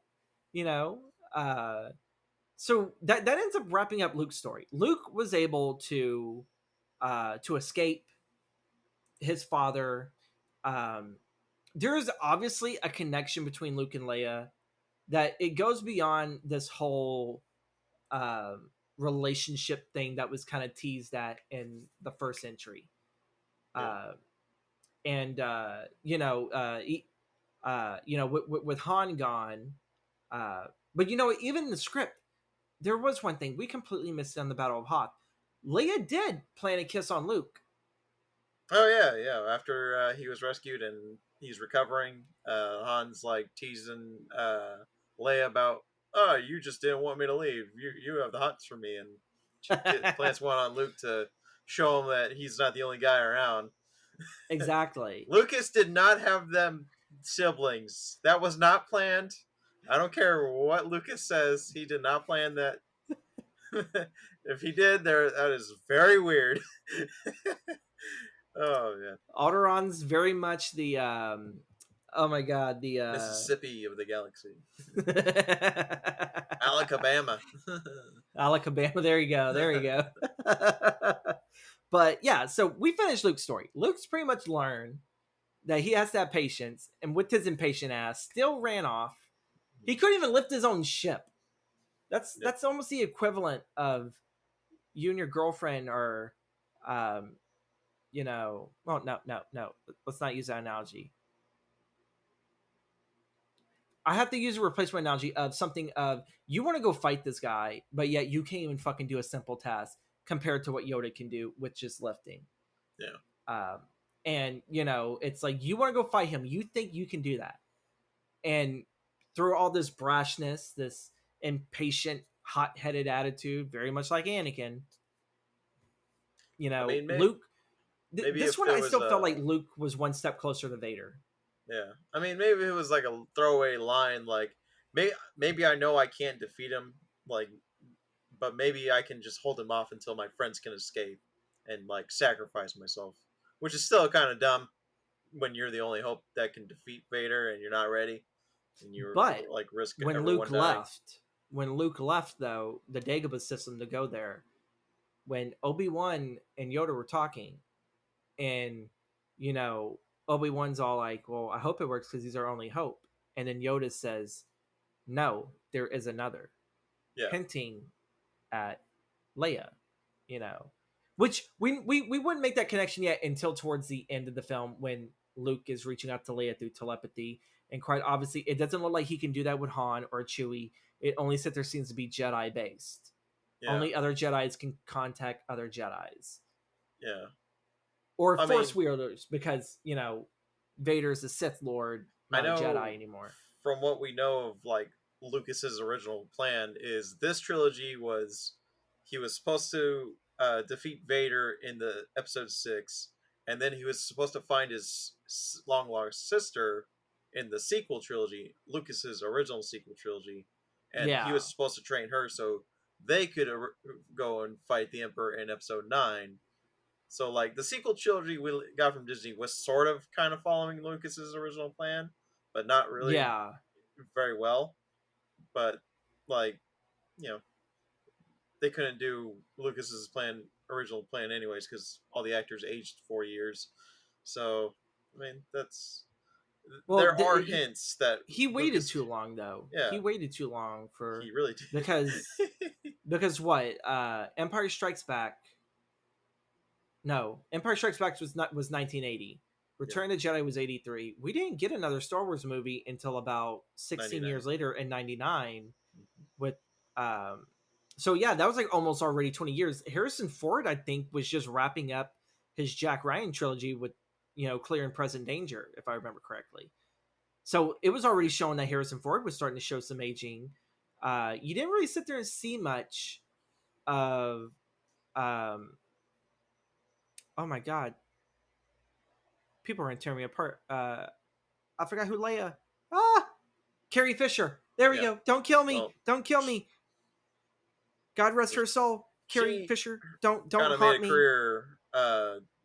you know. So that ends up wrapping up Luke's story. Luke was able to escape his father. There is obviously a connection between Luke and Leia that it goes beyond this whole relationship thing that was kind of teased at in the first entry. Yeah. And with Han gone, but even in the script, there was one thing we completely missed on the Battle of Hoth. Leia did plan a kiss on Luke. Oh yeah. After he was rescued and he's recovering, Han's like teasing Leia about, "Oh, you just didn't want me to leave. You have the hots for me," and she plants one on Luke to show him that he's not the only guy around. Exactly. Lucas did not have them siblings. That was not planned. I don't care what Lucas says. He did not plan that. If he did, that is very weird. Oh yeah. Alderon's very much the oh my god, the Mississippi of the galaxy. Alabama. Alabama. There you go. There you go. But yeah, so we finished Luke's story. Luke's pretty much learned that he has to have patience, and with his impatient ass, still ran off. He couldn't even lift his own ship. That's almost the equivalent of you and your girlfriend are, well, no. Let's not use that analogy. I have to use a replacement analogy of something of you want to go fight this guy, but yet you can't even fucking do a simple task compared to what Yoda can do with just lifting. Yeah. And it's like you want to go fight him. You think you can do that, and through all this brashness, this impatient, hot-headed attitude, very much like Anakin. I mean, Luke. maybe This if one, there I was still felt a like Luke was one step closer to Vader. yeah. I mean, maybe it was like a throwaway line, like maybe I know I can't defeat him, like, but maybe I can just hold him off until my friends can escape, and like sacrifice myself, which is still kind of dumb when you're the only hope that can defeat Vader and you're not ready, and you're But like risk when everyone dying. When Luke left, though, the Dagobah system to go there, when Obi-Wan and Yoda were talking, and Obi-Wan's all like, well, I hope it works because he's our only hope, and then Yoda says, no, there is another, Yeah. hinting at Leia, which we wouldn't make that connection yet until towards the end of the film when Luke is reaching out to Leia through telepathy, And quite obviously, it doesn't look like he can do that with Han or Chewie. It only there seems to be Jedi based. Yeah. Only other Jedis can contact other Jedis. Yeah. Or Force wielders, because, Vader's a Sith Lord, not a Jedi anymore. From what we know of, like, Lucas's original plan is this trilogy was he was supposed to defeat Vader in the episode 6, and then he was supposed to find his long lost sister in the sequel trilogy, Lucas's original sequel trilogy, and he was supposed to train her so they could go and fight the Emperor in episode 9. So, like, the sequel trilogy we got from Disney was sort of kind of following Lucas's original plan, but not really very well. But, like, they couldn't do Lucas's original plan anyways, because all the actors aged 4 years. So, I mean, there are hints that he waited too long, though. Yeah, he waited too long for he really did, because what? Empire Strikes Back. No, Empire Strikes Back was 1980. Return of the Jedi was 83. We didn't get another Star Wars movie until about 16 years later in 99 with so yeah, that was like almost already 20 years. Harrison Ford, I think, was just wrapping up his Jack Ryan trilogy with, Clear and Present Danger, if I remember correctly. So it was already showing that Harrison Ford was starting to show some aging. You didn't really sit there and see much of oh my god, people are tearing me apart. I forgot who Leia. Carrie Fisher. There we go. Don't kill me. Well, don't kill me. God rest her soul. Carrie Fisher. Don't kind of haunt made a career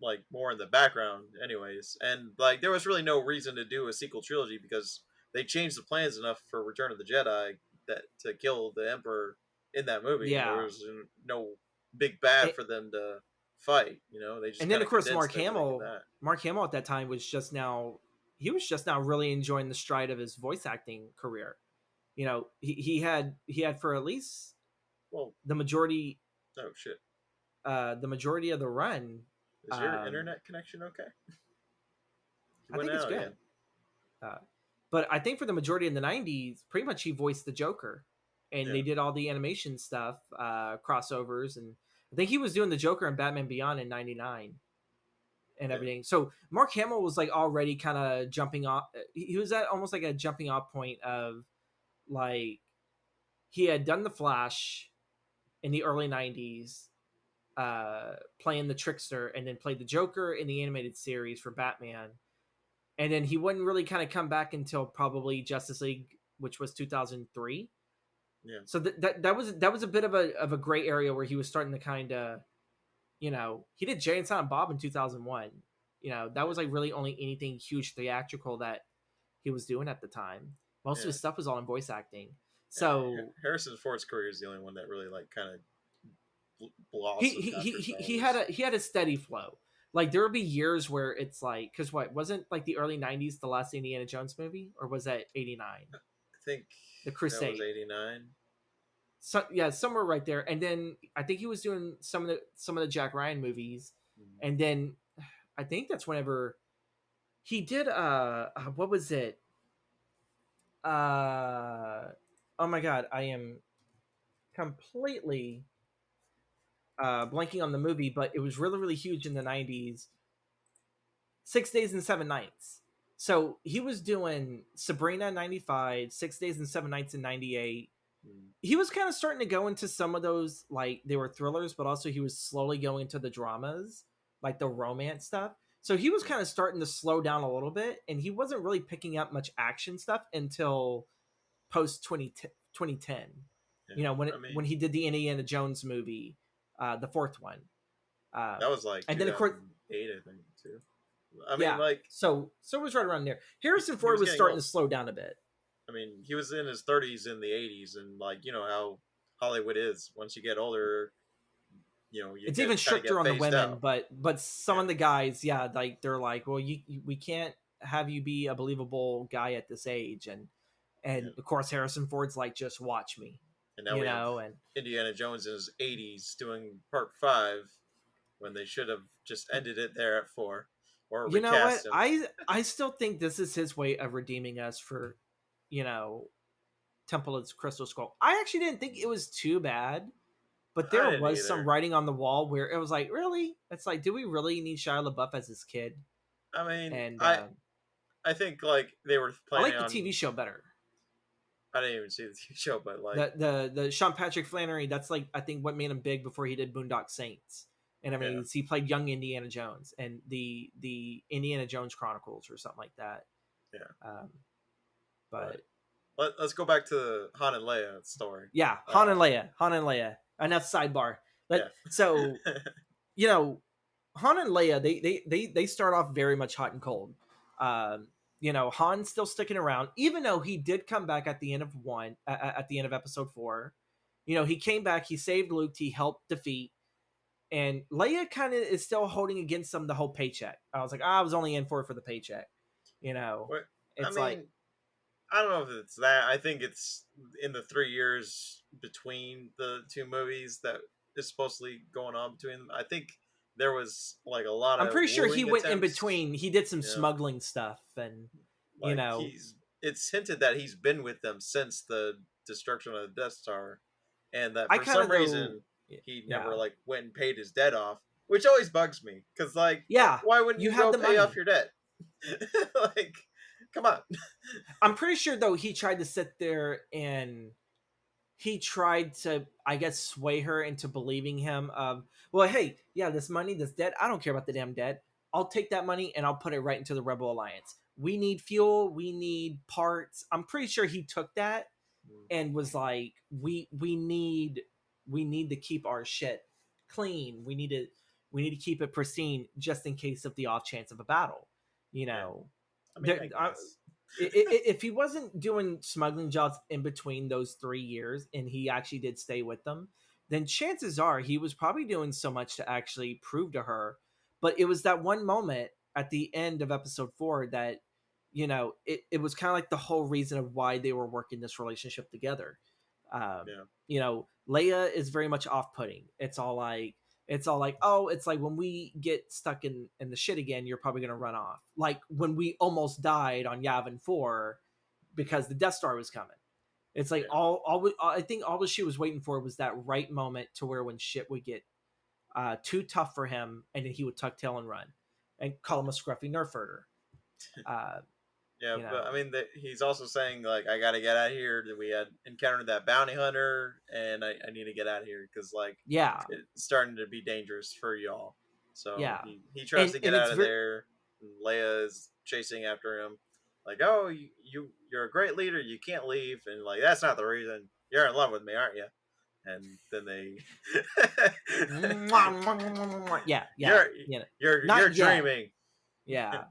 like more in the background anyways, and like there was really no reason to do a sequel trilogy because they changed the plans enough for Return of the Jedi that to kill the Emperor in that movie. Yeah. There was no big bad for them to fight, they just, and then of course Mark Hamill at that time was just now really enjoying the stride of his voice acting career. He had for at least the majority the majority of the run. Is your internet connection okay? I think it's good. But I think for the majority in the 90s, pretty much he voiced the Joker, and they did all the animation stuff, crossovers, and I think he was doing the Joker in Batman Beyond in 99 and everything. So Mark Hamill was like already kind of jumping off. He was at almost like a jumping off point of like he had done the Flash in the early 90s, playing the Trickster, and then played the Joker in the animated series for Batman. And then he wouldn't really kind of come back until probably Justice League, which was 2003. Yeah. So that was a bit of a gray area where he was starting to kind of, he did Jay and Silent Bob in 2001. That was like really only anything huge theatrical that he was doing at the time. Most of his stuff was all in voice acting. So Harrison Ford's career is the only one that really like kind of blossomed. He had a steady flow. Like there would be years where it's like, because what wasn't like the early 90s the last Indiana Jones movie, or was that 89? I think The Crusade. That was 89. So yeah, somewhere right there. And then I think he was doing some of the Jack Ryan movies, and then I think that's whenever he did what was it? Oh my god, I am completely blanking on the movie, but it was really, really huge in the 90s. 6 Days and 7 Nights. So he was doing Sabrina in 95, 6 Days and 7 Nights in 98. He was kind of starting to go into some of those, like they were thrillers, but also he was slowly going into the dramas, like the romance stuff. So he was kind of starting to slow down a little bit, and he wasn't really picking up much action stuff until post 2010. Yeah, when he did the Indiana Jones movie, the fourth one. That was like 2008, I think, too. I mean, like so it was right around there. Harrison Ford was starting to slow down a bit. I mean, he was in his 30s in the 80s, and like how Hollywood is. Once you get older, it's even stricter on the women. Out. But some of the guys, like they're like, well, we can't have you be a believable guy at this age, and of course Harrison Ford's like, just watch me. And now we have Indiana Jones in his 80s doing part 5 when they should have just ended it there at 4. or You know what? recast him. I still think this is his way of redeeming us for, you know, Temple of the Crystal Skull. I actually didn't think it was too bad, but I there didn't was some either. writing on the wall where it was like, really? It's like, do we really need Shia LaBeouf as his kid? I mean, And I think like they were I planning like the on. TV show better. I didn't even see the TV show, but like, The Sean Patrick Flannery, that's like I think what made him big before he did Boondock Saints. And I yeah, mean, he played young Indiana Jones and the Indiana Jones Chronicles or something like that. yeah. Um, But but let's go back to the Han and Leia story. yeah, Uh, Han and Leia. Enough sidebar. yeah, So you know, Han and Leia, they start off very much hot and cold. You know, Han's still sticking around, even though he did come back at the end of at the end of episode 4. You know, he came back, he saved Luke, he helped defeat, and Leia kind of is still holding against him the whole paycheck. I was like, I was only in for the paycheck. You know, What- I it's like mean, I don't know if it's that. I think it's in the 3 years between the two movies that is supposedly going on between them. I think there was like a lot I'm of pretty sure he wooing went in attempts. between. He did some You know, smuggling stuff, and you like know, it's hinted that he's been with them since the destruction of the Death Star, and that I for kind some of though, reason he never yeah, like went and paid his debt off, which always bugs me because like yeah, why wouldn't you you had go the pay off money. your debt? Like, come on. I'm pretty sure though he tried to sit there and he tried to, I guess, sway her into believing him of, well, hey, yeah, this money, this debt, I don't care about the damn debt. I'll take that money and I'll put it right into the Rebel Alliance. We need fuel, we need parts. I'm pretty sure he took that and was like, we need to keep our shit clean. We need to keep it pristine just in case of the off chance of a battle. You Yeah, know, I mean, I guess. if he wasn't doing smuggling jobs in between those 3 years and he actually did stay with them, then chances are he was probably doing so much to actually prove to her. But it was that one moment at the end of episode 4 that, you know, it was kind of like the whole reason of why they were working this relationship together. Yeah, You know, Leia is very much off-putting. It's all like, oh, it's like when we get stuck in the shit again, you're probably gonna run off. Like when we almost died on Yavin 4 because the Death Star was coming. It's like yeah. I think all she was waiting for was that right moment to where when shit would get too tough for him, and then he would tuck tail and run, and call him a scruffy nerf herder. Uh, Yeah, you but I know, mean, he's also saying like, I got to get out of here. That we had encountered that bounty hunter, and I need to get out of here because like yeah, it's starting to be dangerous for y'all. So yeah, he tries to get and it's out of very there. And Leia is chasing after him, like, oh, you're a great leader. You can't leave, and like that's not the reason. You're in love with me, aren't you? And then they, yeah, yeah, you're you know, you're not yet, dreaming. yeah,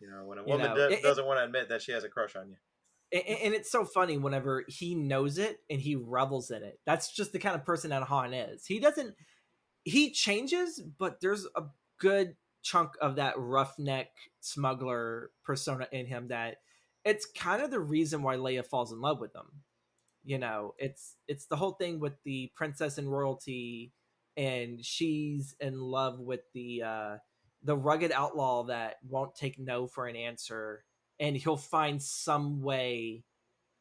You know, when a you woman know, doesn't want to admit that she has a crush on you. and it's so funny whenever he knows it and he revels in it. That's just the kind of person that Han is. He changes, but there's a good chunk of that roughneck smuggler persona in him that it's kind of the reason why Leia falls in love with him. You know, it's the whole thing with the princess and royalty, and she's in love with the rugged outlaw that won't take no for an answer, and he'll find some way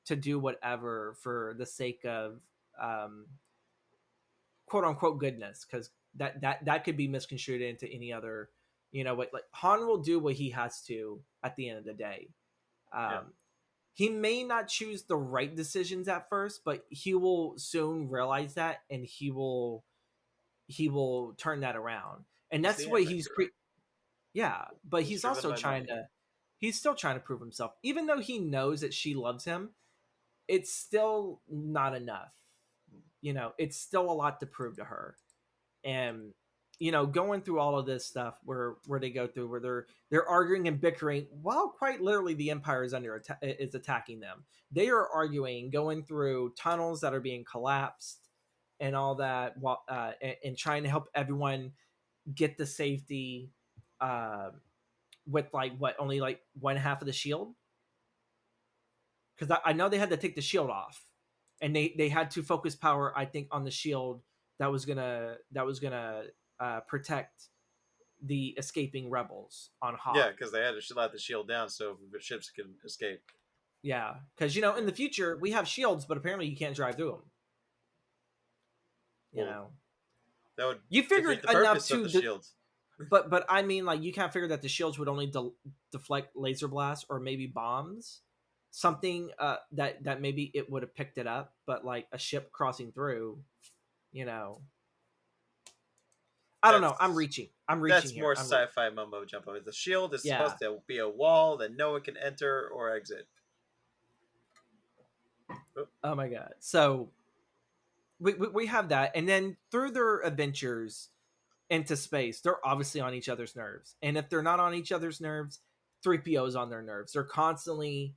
to do whatever for the sake of um, quote unquote goodness, because that could be misconstrued into any other. You know what, like Han will do what he has to at the end of the day. Yeah, um, he may not choose the right decisions at first, but he will soon realize that, and he will turn that around. And he's that's the the way ambassador. yeah, but He's he's driven also by money. he's still trying to prove himself, even though he knows that she loves him. It's still not enough. You know, it's still a lot to prove to her. And you know, going through all of this stuff where they go through where they're arguing and bickering while quite literally the empire is is attacking them. They are arguing, going through tunnels that are being collapsed and all that, while and trying to help everyone get the safety uh, with like what, only like one half of the shield, because I know they had to take the shield off, and they had to focus power, I think, on the shield that was gonna protect the escaping rebels on Hoth. Yeah, because they had to let the shield down so the ships could escape. Yeah, because in the future we have shields, but apparently you can't drive through them. That would you figured defeat the enough purpose of the shields. But I mean, like, you can't figure that the shields would only deflect laser blasts or maybe bombs, something that maybe it would have picked it up, but like a ship crossing through, I don't know. I'm reaching That's here. more sci-fi mumbo jumbo. The shield is supposed to be a wall that no one can enter or exit. Oh my god! So we have that, and then through their adventures into space, they're obviously on each other's nerves, and if they're not on each other's nerves, 3PO's on their nerves. They're constantly,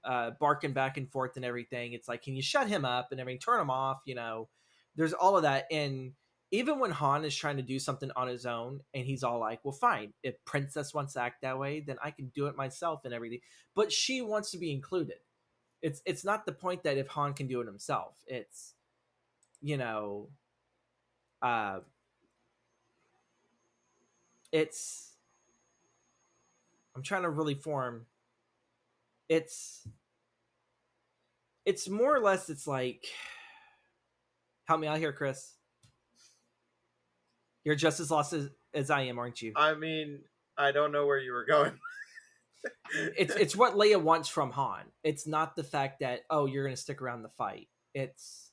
barking back and forth and everything. It's like, can you shut him up and everything? Turn him off. There's all of that, and even when Han is trying to do something on his own, and he's all like, "Well, fine. If Princess wants to act that way, then I can do it myself and everything." But she wants to be included. It's not the point that if Han can do it himself. It's uh, it's I'm trying to really form. It's more or less. It's like, help me out here, Chris. You're just as lost as I am, aren't you? I mean, I don't know where you were going. it's what Leia wants from Han. It's not the fact that, oh, you're going to stick around the fight. It's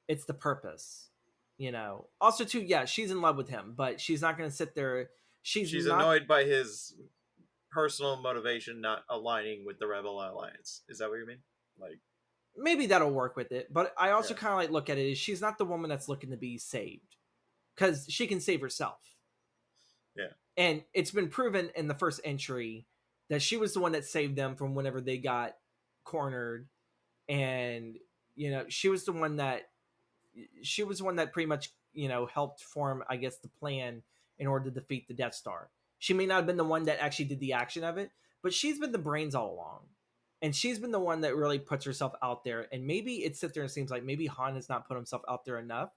the purpose, Also, too, yeah, she's in love with him, but she's not going to sit there. She's not... annoyed by his personal motivation not aligning with the Rebel Alliance. Is that what you mean? Like, maybe that'll work with it, but I also kind of like look at it as she's not the woman that's looking to be saved, because she can save herself. Yeah. And it's been proven in the first entry that she was the one that saved them from whenever they got cornered. And, she was the one that pretty much, helped form, I guess, the plan in order to defeat the Death Star. She may not have been the one that actually did the action of it, but she's been the brains all along. And she's been the one that really puts herself out there. And maybe it sits there and seems like maybe Han has not put himself out there enough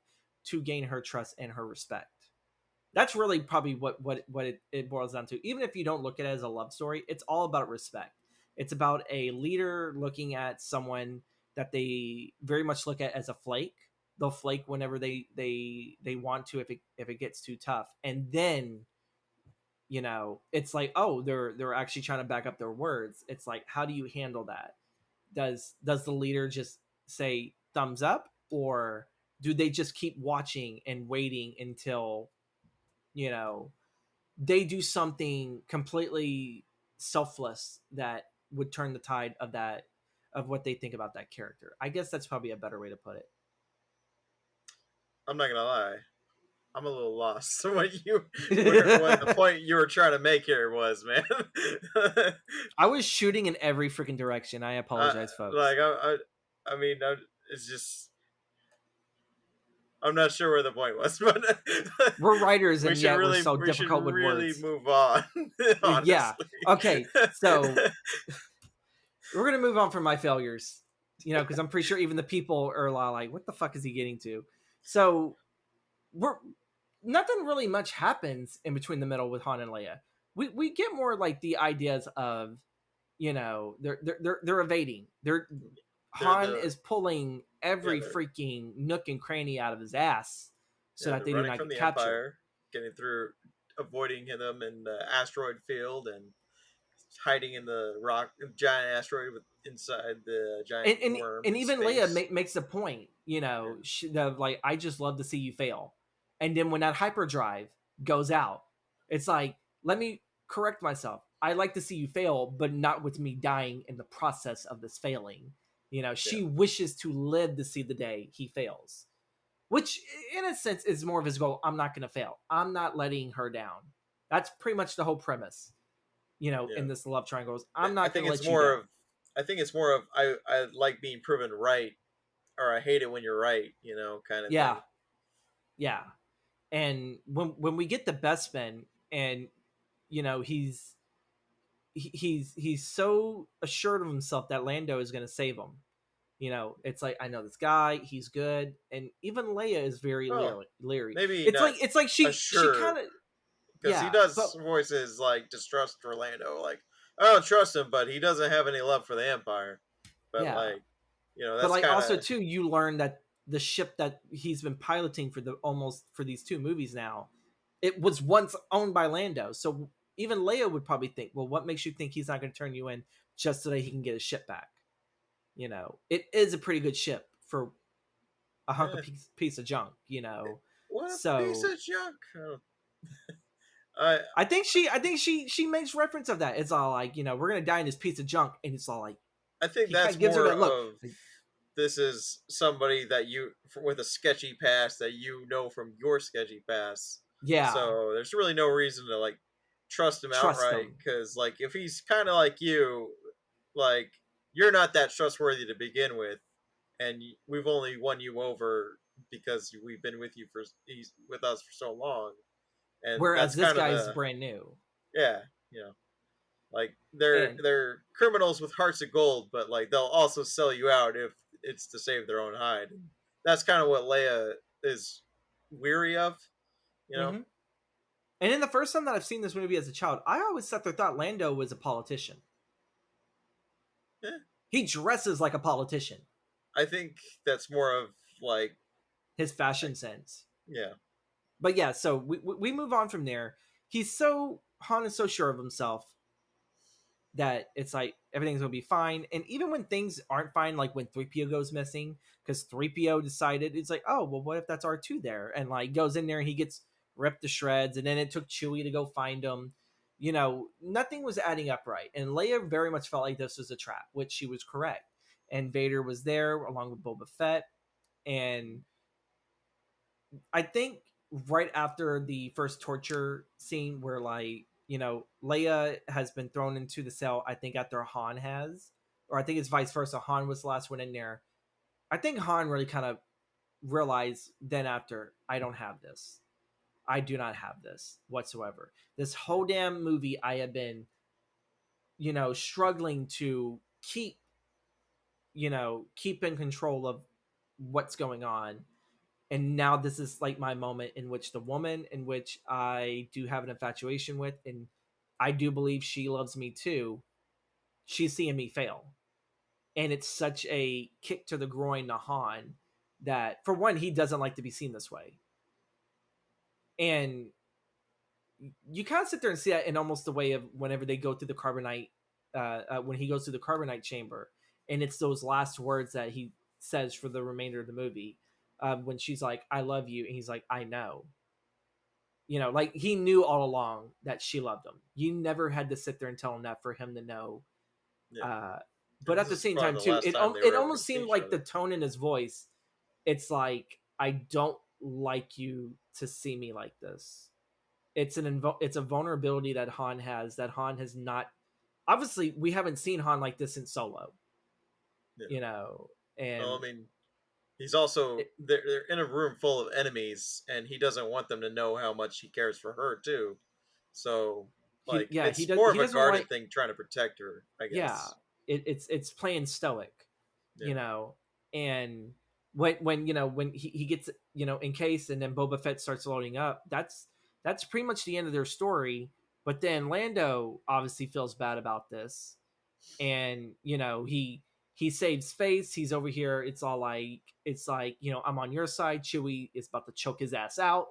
to gain her trust and her respect. That's really probably what it boils down to. Even if you don't look at it as a love story, it's all about respect. It's about a leader looking at someone that they very much look at as a flake. They'll flake whenever they want to, if it gets too tough. And then, it's like, oh, they're actually trying to back up their words. It's like, how do you handle that? Does the leader just say thumbs up, or do they just keep watching and waiting until they do something completely selfless that would turn the tide of what they think about that character? I guess that's probably a better way to put it. I'm not gonna lie, I'm a little lost. So what the point you were trying to make here was, man. I was shooting in every freaking direction. I apologize, folks. Like, I mean, it's just, I'm not sure where the point was, but we're writers, and yet we're so difficult with words. We should really move on. Honestly. Yeah. Okay. So we're gonna move on from my failures, because I'm pretty sure even the people are like, "What the fuck is he getting to?" So nothing really much happens in between the middle with Han and Leia. We get more like the ideas of, they're evading. Han is pulling every freaking nook and cranny out of his ass so that they do not get captured. Empire, getting through, avoiding them in the asteroid field and hiding in the giant asteroid inside the giant worm. And even Leia makes a point, like, I just love to see you fail. And then when that hyperdrive goes out, it's like, let me correct myself. I like to see you fail, but not with me dying in the process of this failing. She wishes to live to see the day he fails, which in a sense is more of his goal. I'm not going to fail. I'm not letting her down. That's pretty much the whole premise, in this love triangle. I'm not going to let you down. I think it's more of, I like being proven right, or I hate it when you're right, kind of thing. Yeah. And when we get the Bespin, and he's so assured of himself that Lando is going to save him, It's like, I know this guy, he's good, and even Leia is very Oh, leery. maybe It's not like she sure, kind of, because he yeah, but does voices like distrust for Lando. Like, I don't trust him, but he doesn't have any love for the Empire. But yeah, like, but that's like kind also of too, you learn that the ship that he's been piloting for the almost for these two movies now, it was once owned by Lando. So even Leia would probably think, well, what makes you think he's not going to turn you in just so that he can get his ship back? It is a pretty good ship for a hunk of eh, piece of junk. what a piece So of junk. I I think she makes reference of that. It's all like, we're gonna die in this piece of junk, and it's all like I think he kind that's of gives her more that look. of, Like, this is somebody that with a sketchy past that from your sketchy past. yeah, So there's really no reason to like trust him trust outright, them. because like if he's kind of like you, like you're not that trustworthy to begin with, and we've only won you over because we've been with you for he's with us for so long, and Whereas that's this kind of guy's the brand new, yeah, like and they're criminals with hearts of gold, but like they'll also sell you out if it's to save their own hide. That's kind of what Leia is weary of, you know. mm-hmm. And in the first time that I've seen this movie as a child, I always sat there thought Lando was a politician. Eh, He dresses like a politician. I think that's more of like, His fashion sense. yeah, But yeah, so we move on from there. Han is so sure of himself that it's like everything's gonna be fine. And even when things aren't fine, like when 3PO goes missing, because 3PO decided, it's like, oh well, what if that's R2 there? And like goes in there and he gets ripped to shreds, and then it took Chewie to go find him. Nothing was adding up right. And Leia very much felt like this was a trap, which she was correct. And Vader was there along with Boba Fett. And I think right after the first torture scene where like, Leia has been thrown into the cell, I think after Han has, or I think it's vice versa. Han was the last one in there. I think Han really kind of realized then after, I don't have this. I do not have this whatsoever. This whole damn movie I have been, struggling to keep in control of what's going on, and now this is like my moment in which the woman in which I do have an infatuation with, and I do believe she loves me too, she's seeing me fail. And it's such a kick to the groin to Han that, for one, he doesn't like to be seen this way. And you kind of sit there and see that in almost the way of whenever they go through the carbonite, when he goes through the carbonite chamber, and it's those last words that he says for the remainder of the movie, when she's like, I love you, and he's like, I know. Like he knew all along that she loved him. You never had to sit there and tell him that for him to know. yeah. uh And but this at the is same probably time the too, last time they it were ever going almost to see seemed each like the other. tone in his voice, it's like, I don't like you to see me like this. It's a vulnerability that Han has not. Obviously we haven't seen Han like this in Solo, Yeah. you know Well, and I mean, he's also it, they're in a room full of enemies, and he doesn't want them to know how much he cares for her too. So, like, he it's does more he of a doesn't guarded like. thing, trying to protect her, I Yeah, guess. it's playing stoic, Yeah, and when he gets encased, and then Boba Fett starts loading up, that's pretty much the end of their story. But then Lando obviously feels bad about this, and he saves face. He's over here. It's like I'm on your side. Chewie is about to choke his ass out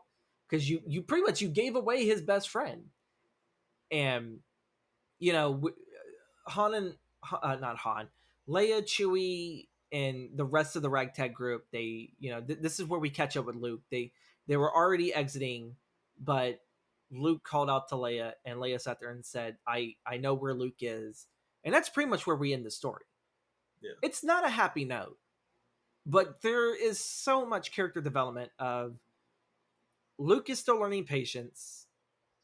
because you pretty much you gave away his best friend. And you know Han and not Han, Leia, Chewie, and the rest of the ragtag group. They, this is where we catch up with Luke. They were already exiting, but Luke called out to Leia, and Leia sat there and said, "I know where Luke is," and that's pretty much where we end the story. yeah, It's not a happy note, but there is so much character development of Luke is still learning patience.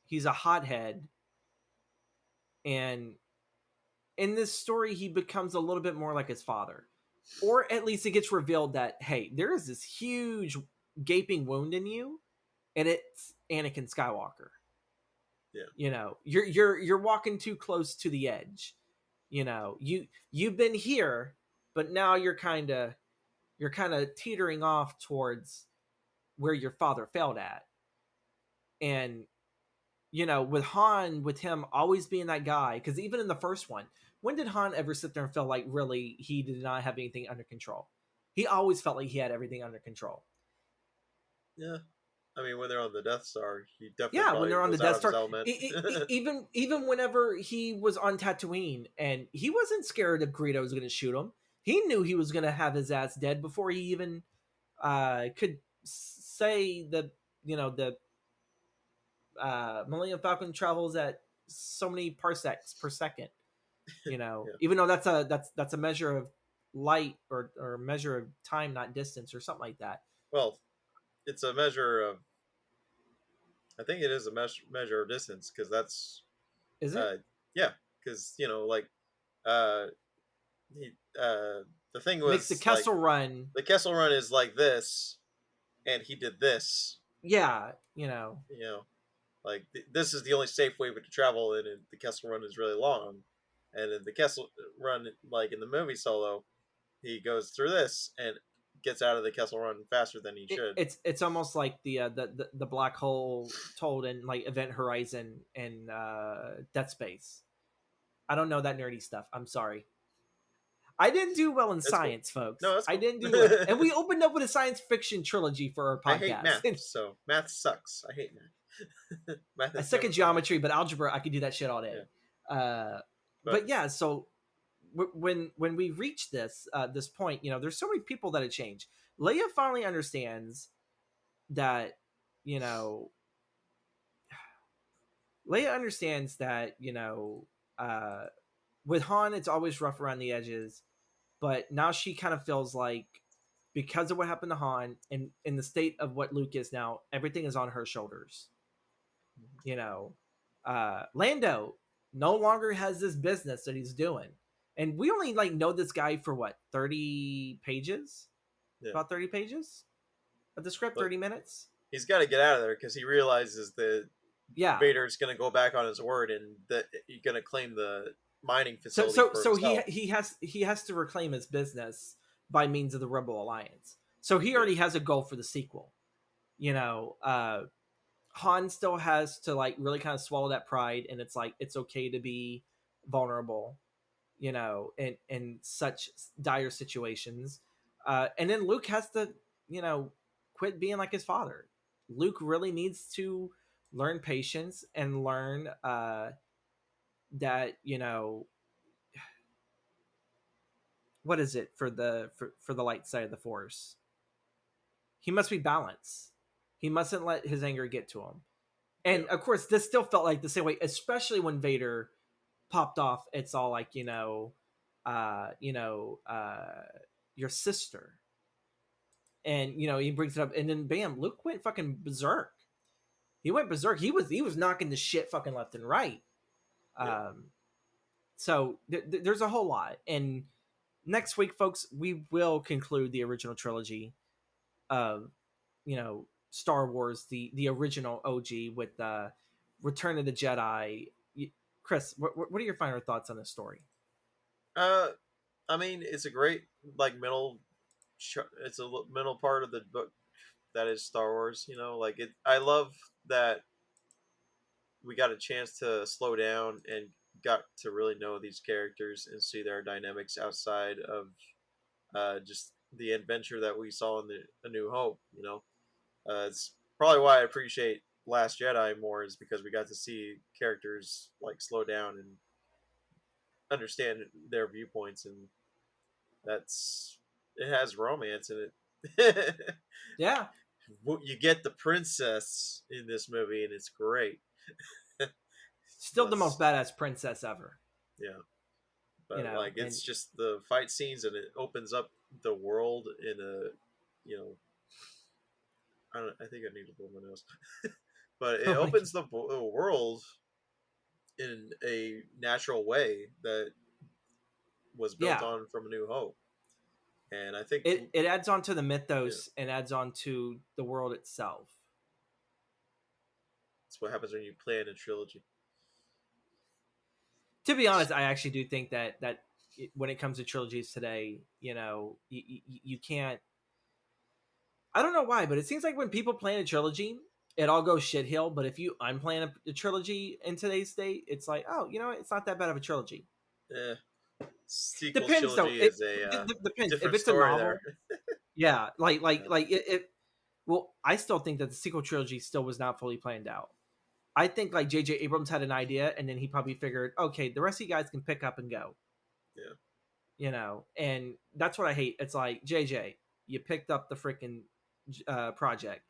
He's a hothead, and in this story he becomes a little bit more like his father, or at least it gets revealed that, hey, there is this huge gaping wound in you, and it's Anakin Skywalker. yeah. You're walking too close to the edge. You've been here, but now you're kind of teetering off towards where your father failed at. And with Han, with him always being that guy, because even in the first one, when did Han ever sit there and feel like really he did not have anything under control? He always felt like he had everything under control. Yeah. I mean, when they're on the Death Star, he definitely Yeah, when probably they're on the was out Death of his Star, element. even whenever he was on Tatooine, and he wasn't scared if Greedo was going to shoot him. He knew he was going to have his ass dead before he even could say the Millennium Falcon travels at so many parsecs per second. Yeah. Even though that's a measure of light or a measure of time, not distance, or something like that. Well, it's a measure of. I think it is a measure of distance because that's. Is it? Uh, yeah, because like, uh, he, the thing Makes the was like Kessel Run. the Kessel Run is like this, and he did this. Yeah, You know, like this is the only safe way to travel, and the Kessel Run is really long, and in the Kessel Run, like in the movie Solo, he goes through this and gets out of the Kessel Run faster than he should. It's almost like the black hole told in like Event Horizon and Death Space. I don't know that nerdy stuff. I'm sorry. I didn't do well in It's cool. science, folks. No, that's I cool. didn't do well. And we opened up with a science fiction trilogy for our I hate podcast. math, so math sucks. I hate math. Math I is suck never at fun. geometry, but algebra, I could do that shit all day. Yeah. But yeah, so when we reach this point, there's so many people that have changed. Leia finally understands that, Leia understands that, uh, with Han, it's always rough around the edges, but now she kind of feels like because of what happened to Han and in the state of what Luke is now, everything is on her shoulders. You know, Lando no longer has this business that he's doing, and we only like know this guy for what 30 pages, Yeah. about 30 pages of the script, But 30 minutes. he's got to get out of there because he realizes that Yeah, Vader's going to go back on his word and that he's going to claim the mining so facility so for so himself. he has to reclaim his business by means of the Rebel Alliance. So he Yeah. already has a goal for the sequel. Han still has to like really kind of swallow that pride, and it's like it's okay to be vulnerable, in such dire situations. And then Luke has to, quit being like his father. Luke really needs to learn patience and learn that what is it for the light side of the Force. He must be balanced. He mustn't let his anger get to him. And Yeah. of course, this still felt like the same way, especially when Vader popped off. It's all like, your sister. And, he brings it up. And then, bam, Luke went fucking berserk. He went berserk. He was knocking the shit fucking left and right. Yeah. So there's a whole lot. And next week, folks, we will conclude the original trilogy of, Star Wars, the original OG with Return of the Jedi. Chris, what are your final thoughts on this story? I mean, it's a great like middle. It's a middle part of the book that is Star Wars. Like it. I love that we got a chance to slow down and got to really know these characters and see their dynamics outside of just the adventure that we saw in A New Hope. It's probably why I appreciate Last Jedi more, is because we got to see characters like slow down and understand their viewpoints, and it has romance in it. Yeah, You get the princess in this movie, and it's great. still the most badass princess ever. Yeah, but like And it's just the fight scenes, and it opens up the world in a, you know, I think I need to blow my nose, but it oh my God. opens the world in a natural way that was built Yeah, on from A New Hope, and I think it adds on to the yeah, mythos and adds on to the world itself. that's what happens when you plan a trilogy. To be honest, I actually do think that when it comes to trilogies today, you can't. I don't know why, but it seems like when people plan a trilogy, it all goes shithill. But if you unplan a trilogy in today's state, it's like, oh, it's not that bad of a trilogy. Yeah. Sequel Depends though. trilogy It, is a it depends if different it's a story there. novel. Yeah, Yeah. it. Well, I still think that the sequel trilogy still was not fully planned out. I think like J.J. Abrams had an idea, and then he probably figured, okay, the rest of you guys can pick up and go. Yeah. And that's what I hate. It's like, JJ, you picked up the freaking project,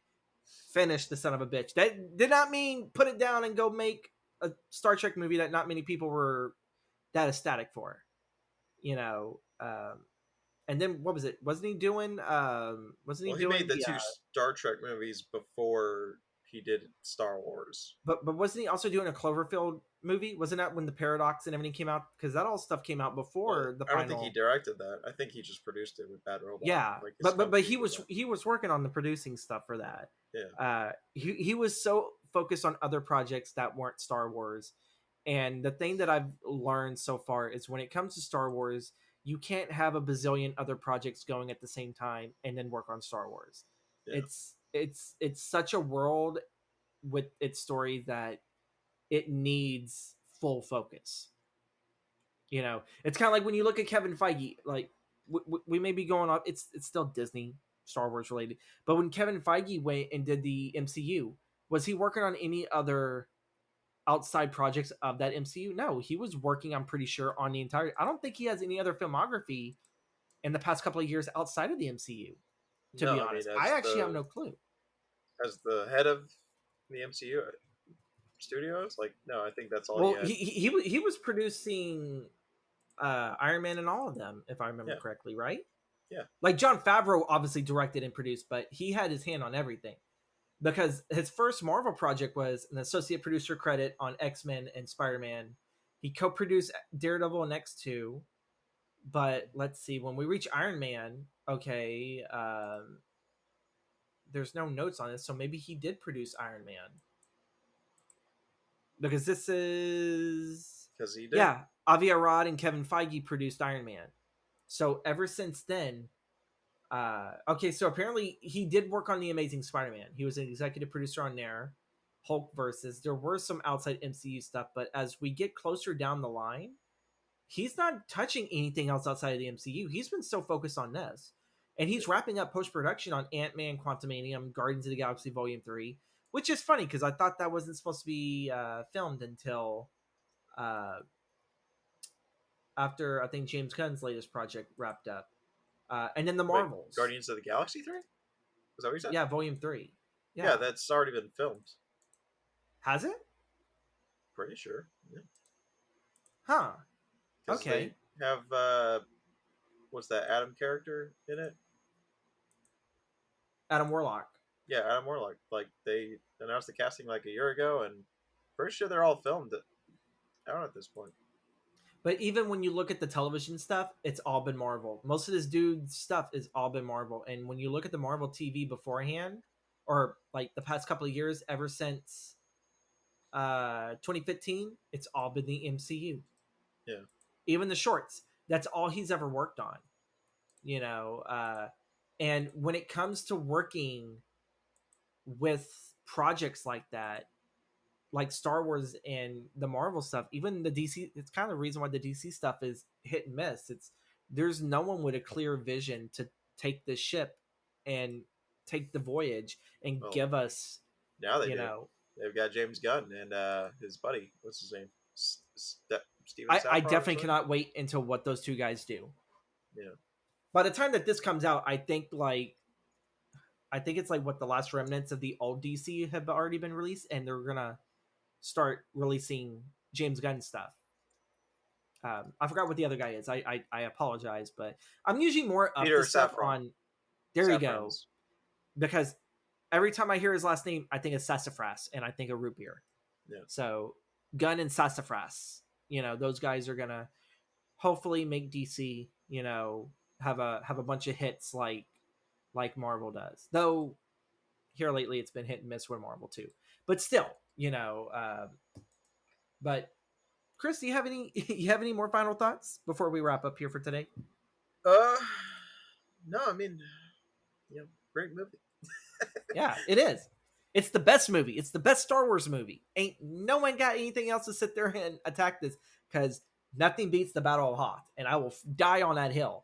finish the son of a bitch. That did not mean put it down and go make a Star Trek movie that not many people were that ecstatic for. And then what was it? Wasn't he doing? Wasn't he Well, he made doing the the? two Star Trek movies before he did Star Wars. But wasn't he also doing a Cloverfield movie? Wasn't that when the Paradox and everything came out? Because that all stuff came out But before the I don't think he final. directed that. I think he just produced it with Bad Robot. Yeah, Like his but company he did was that. he was working on the producing stuff for that. Yeah. He was so focused on other projects that weren't Star Wars. And the thing that I've learned so far is when it comes to Star Wars, you can't have a bazillion other projects going at the same time and then work on Star Wars. Yeah. It's such a world with its story that it needs full focus. It's kind of like when you look at Kevin Feige. Like we may be going off. It's still Disney, Star Wars related. But when Kevin Feige went and did the MCU, was he working on any other outside projects of that MCU? No, he was working. I'm pretty sure on the entire. I don't think he has any other filmography in the past couple of years outside of the MCU. To be No, I mean honest, I actually have no clue. as the head of the MCU studios, like no, I think that's all he Well, had. he was producing Iron Man and all of them, if I remember Yeah. correctly, right? Yeah. Like Jon Favreau obviously directed and produced, but he had his hand on everything because his first Marvel project was an associate producer credit on X-Men and Spider-Man. He co-produced Daredevil and X2, but let's see, when we reach Iron Man, okay, there's no notes on this, so maybe he did produce Iron Man because this is Because he did. yeah, Avi Arad and Kevin Feige produced Iron Man. So ever since then, okay, so apparently he did work on the Amazing Spider-Man. He was an executive producer on there. Hulk versus. There were some outside MCU stuff, but as we get closer down the line, he's not touching anything else outside of the MCU. He's been so focused on this. And he's wrapping up post-production on Ant-Man, Quantumanium, Guardians of the Galaxy Volume 3, which is funny because I thought that wasn't supposed to be filmed until uh, after, I think, James Gunn's latest project wrapped up. And then the Wait, Marvels. Guardians of the Galaxy 3? Was that what you said? Yeah, Volume 3. Yeah, that's already been filmed. Has it? Pretty sure. Yeah. Huh. Okay. They have what's that Adam character in it? Adam Warlock. Yeah, Adam Warlock. Like they announced the casting like a year ago, and pretty sure they're all filmed out at this point. But even when you look at the television stuff, it's all been Marvel. Most of this dude's stuff is all been Marvel. And when you look at the Marvel TV beforehand, or like the past couple of years, ever since 2015, it's all been the MCU. Yeah. Even the shorts, that's all he's ever worked on. And when it comes to working with projects like that, like Star Wars and the Marvel stuff, even the DC, it's kind of the reason why the DC stuff is hit and miss. There's no one with a clear vision to take the ship and take the voyage and give us, now they do. They've got James Gunn and his buddy. What's his name? Steven. I definitely cannot wait until what those two guys do. Yeah. By the time that this comes out, I think it's like what the last remnants of the old DC have already been released, and they're gonna start releasing James Gunn stuff. I forgot what the other guy is. I apologize, but I'm usually more up Peter to stuff Safran. on. There you go. Safran's. Because every time I hear his last name, I think of sassafras and I think of root beer. Yeah. So Gunn and sassafras, those guys are gonna hopefully make DC, have a bunch of hits like Marvel does. Though here lately it's been hit and miss with Marvel too. But still, but Chris, do you have any you have any more final thoughts before we wrap up here for today? Uh, no, I mean, great movie. Yeah, it is. It's the best movie. It's the best Star Wars movie. Ain't no one got anything else to sit there and attack this, because nothing beats the Battle of Hoth, and I will die on that hill.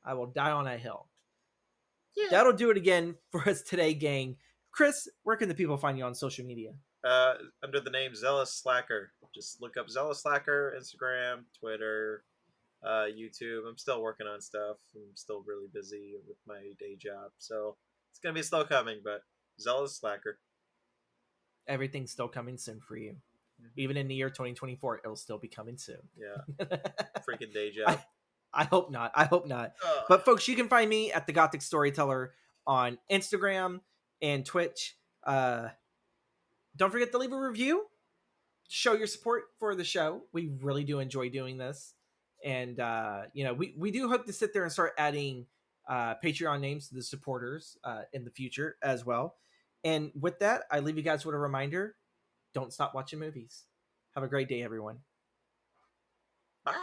I will die on that hill. Yeah. That'll do it again for us today, gang. Chris, where can the people find you on social media? Under the name Zealous Slacker. Just look up Zealous Slacker, Instagram, Twitter, YouTube. I'm still working on stuff. I'm still really busy with my day job, so it's gonna be slow coming. But Zealous Slacker. Everything's still coming soon for you. Even in the year 2024, it'll still be coming soon. Yeah. Freaking day job. I hope not. I hope not. But folks, you can find me at the Gothic Storyteller on Instagram and Twitch. Don't forget to leave a review. Show your support for the show. We really do enjoy doing this. And we do hope to sit there and start adding Patreon names to the supporters in the future as well. And with that, I leave you guys with a reminder: don't stop watching movies. Have a great day, everyone. Bye.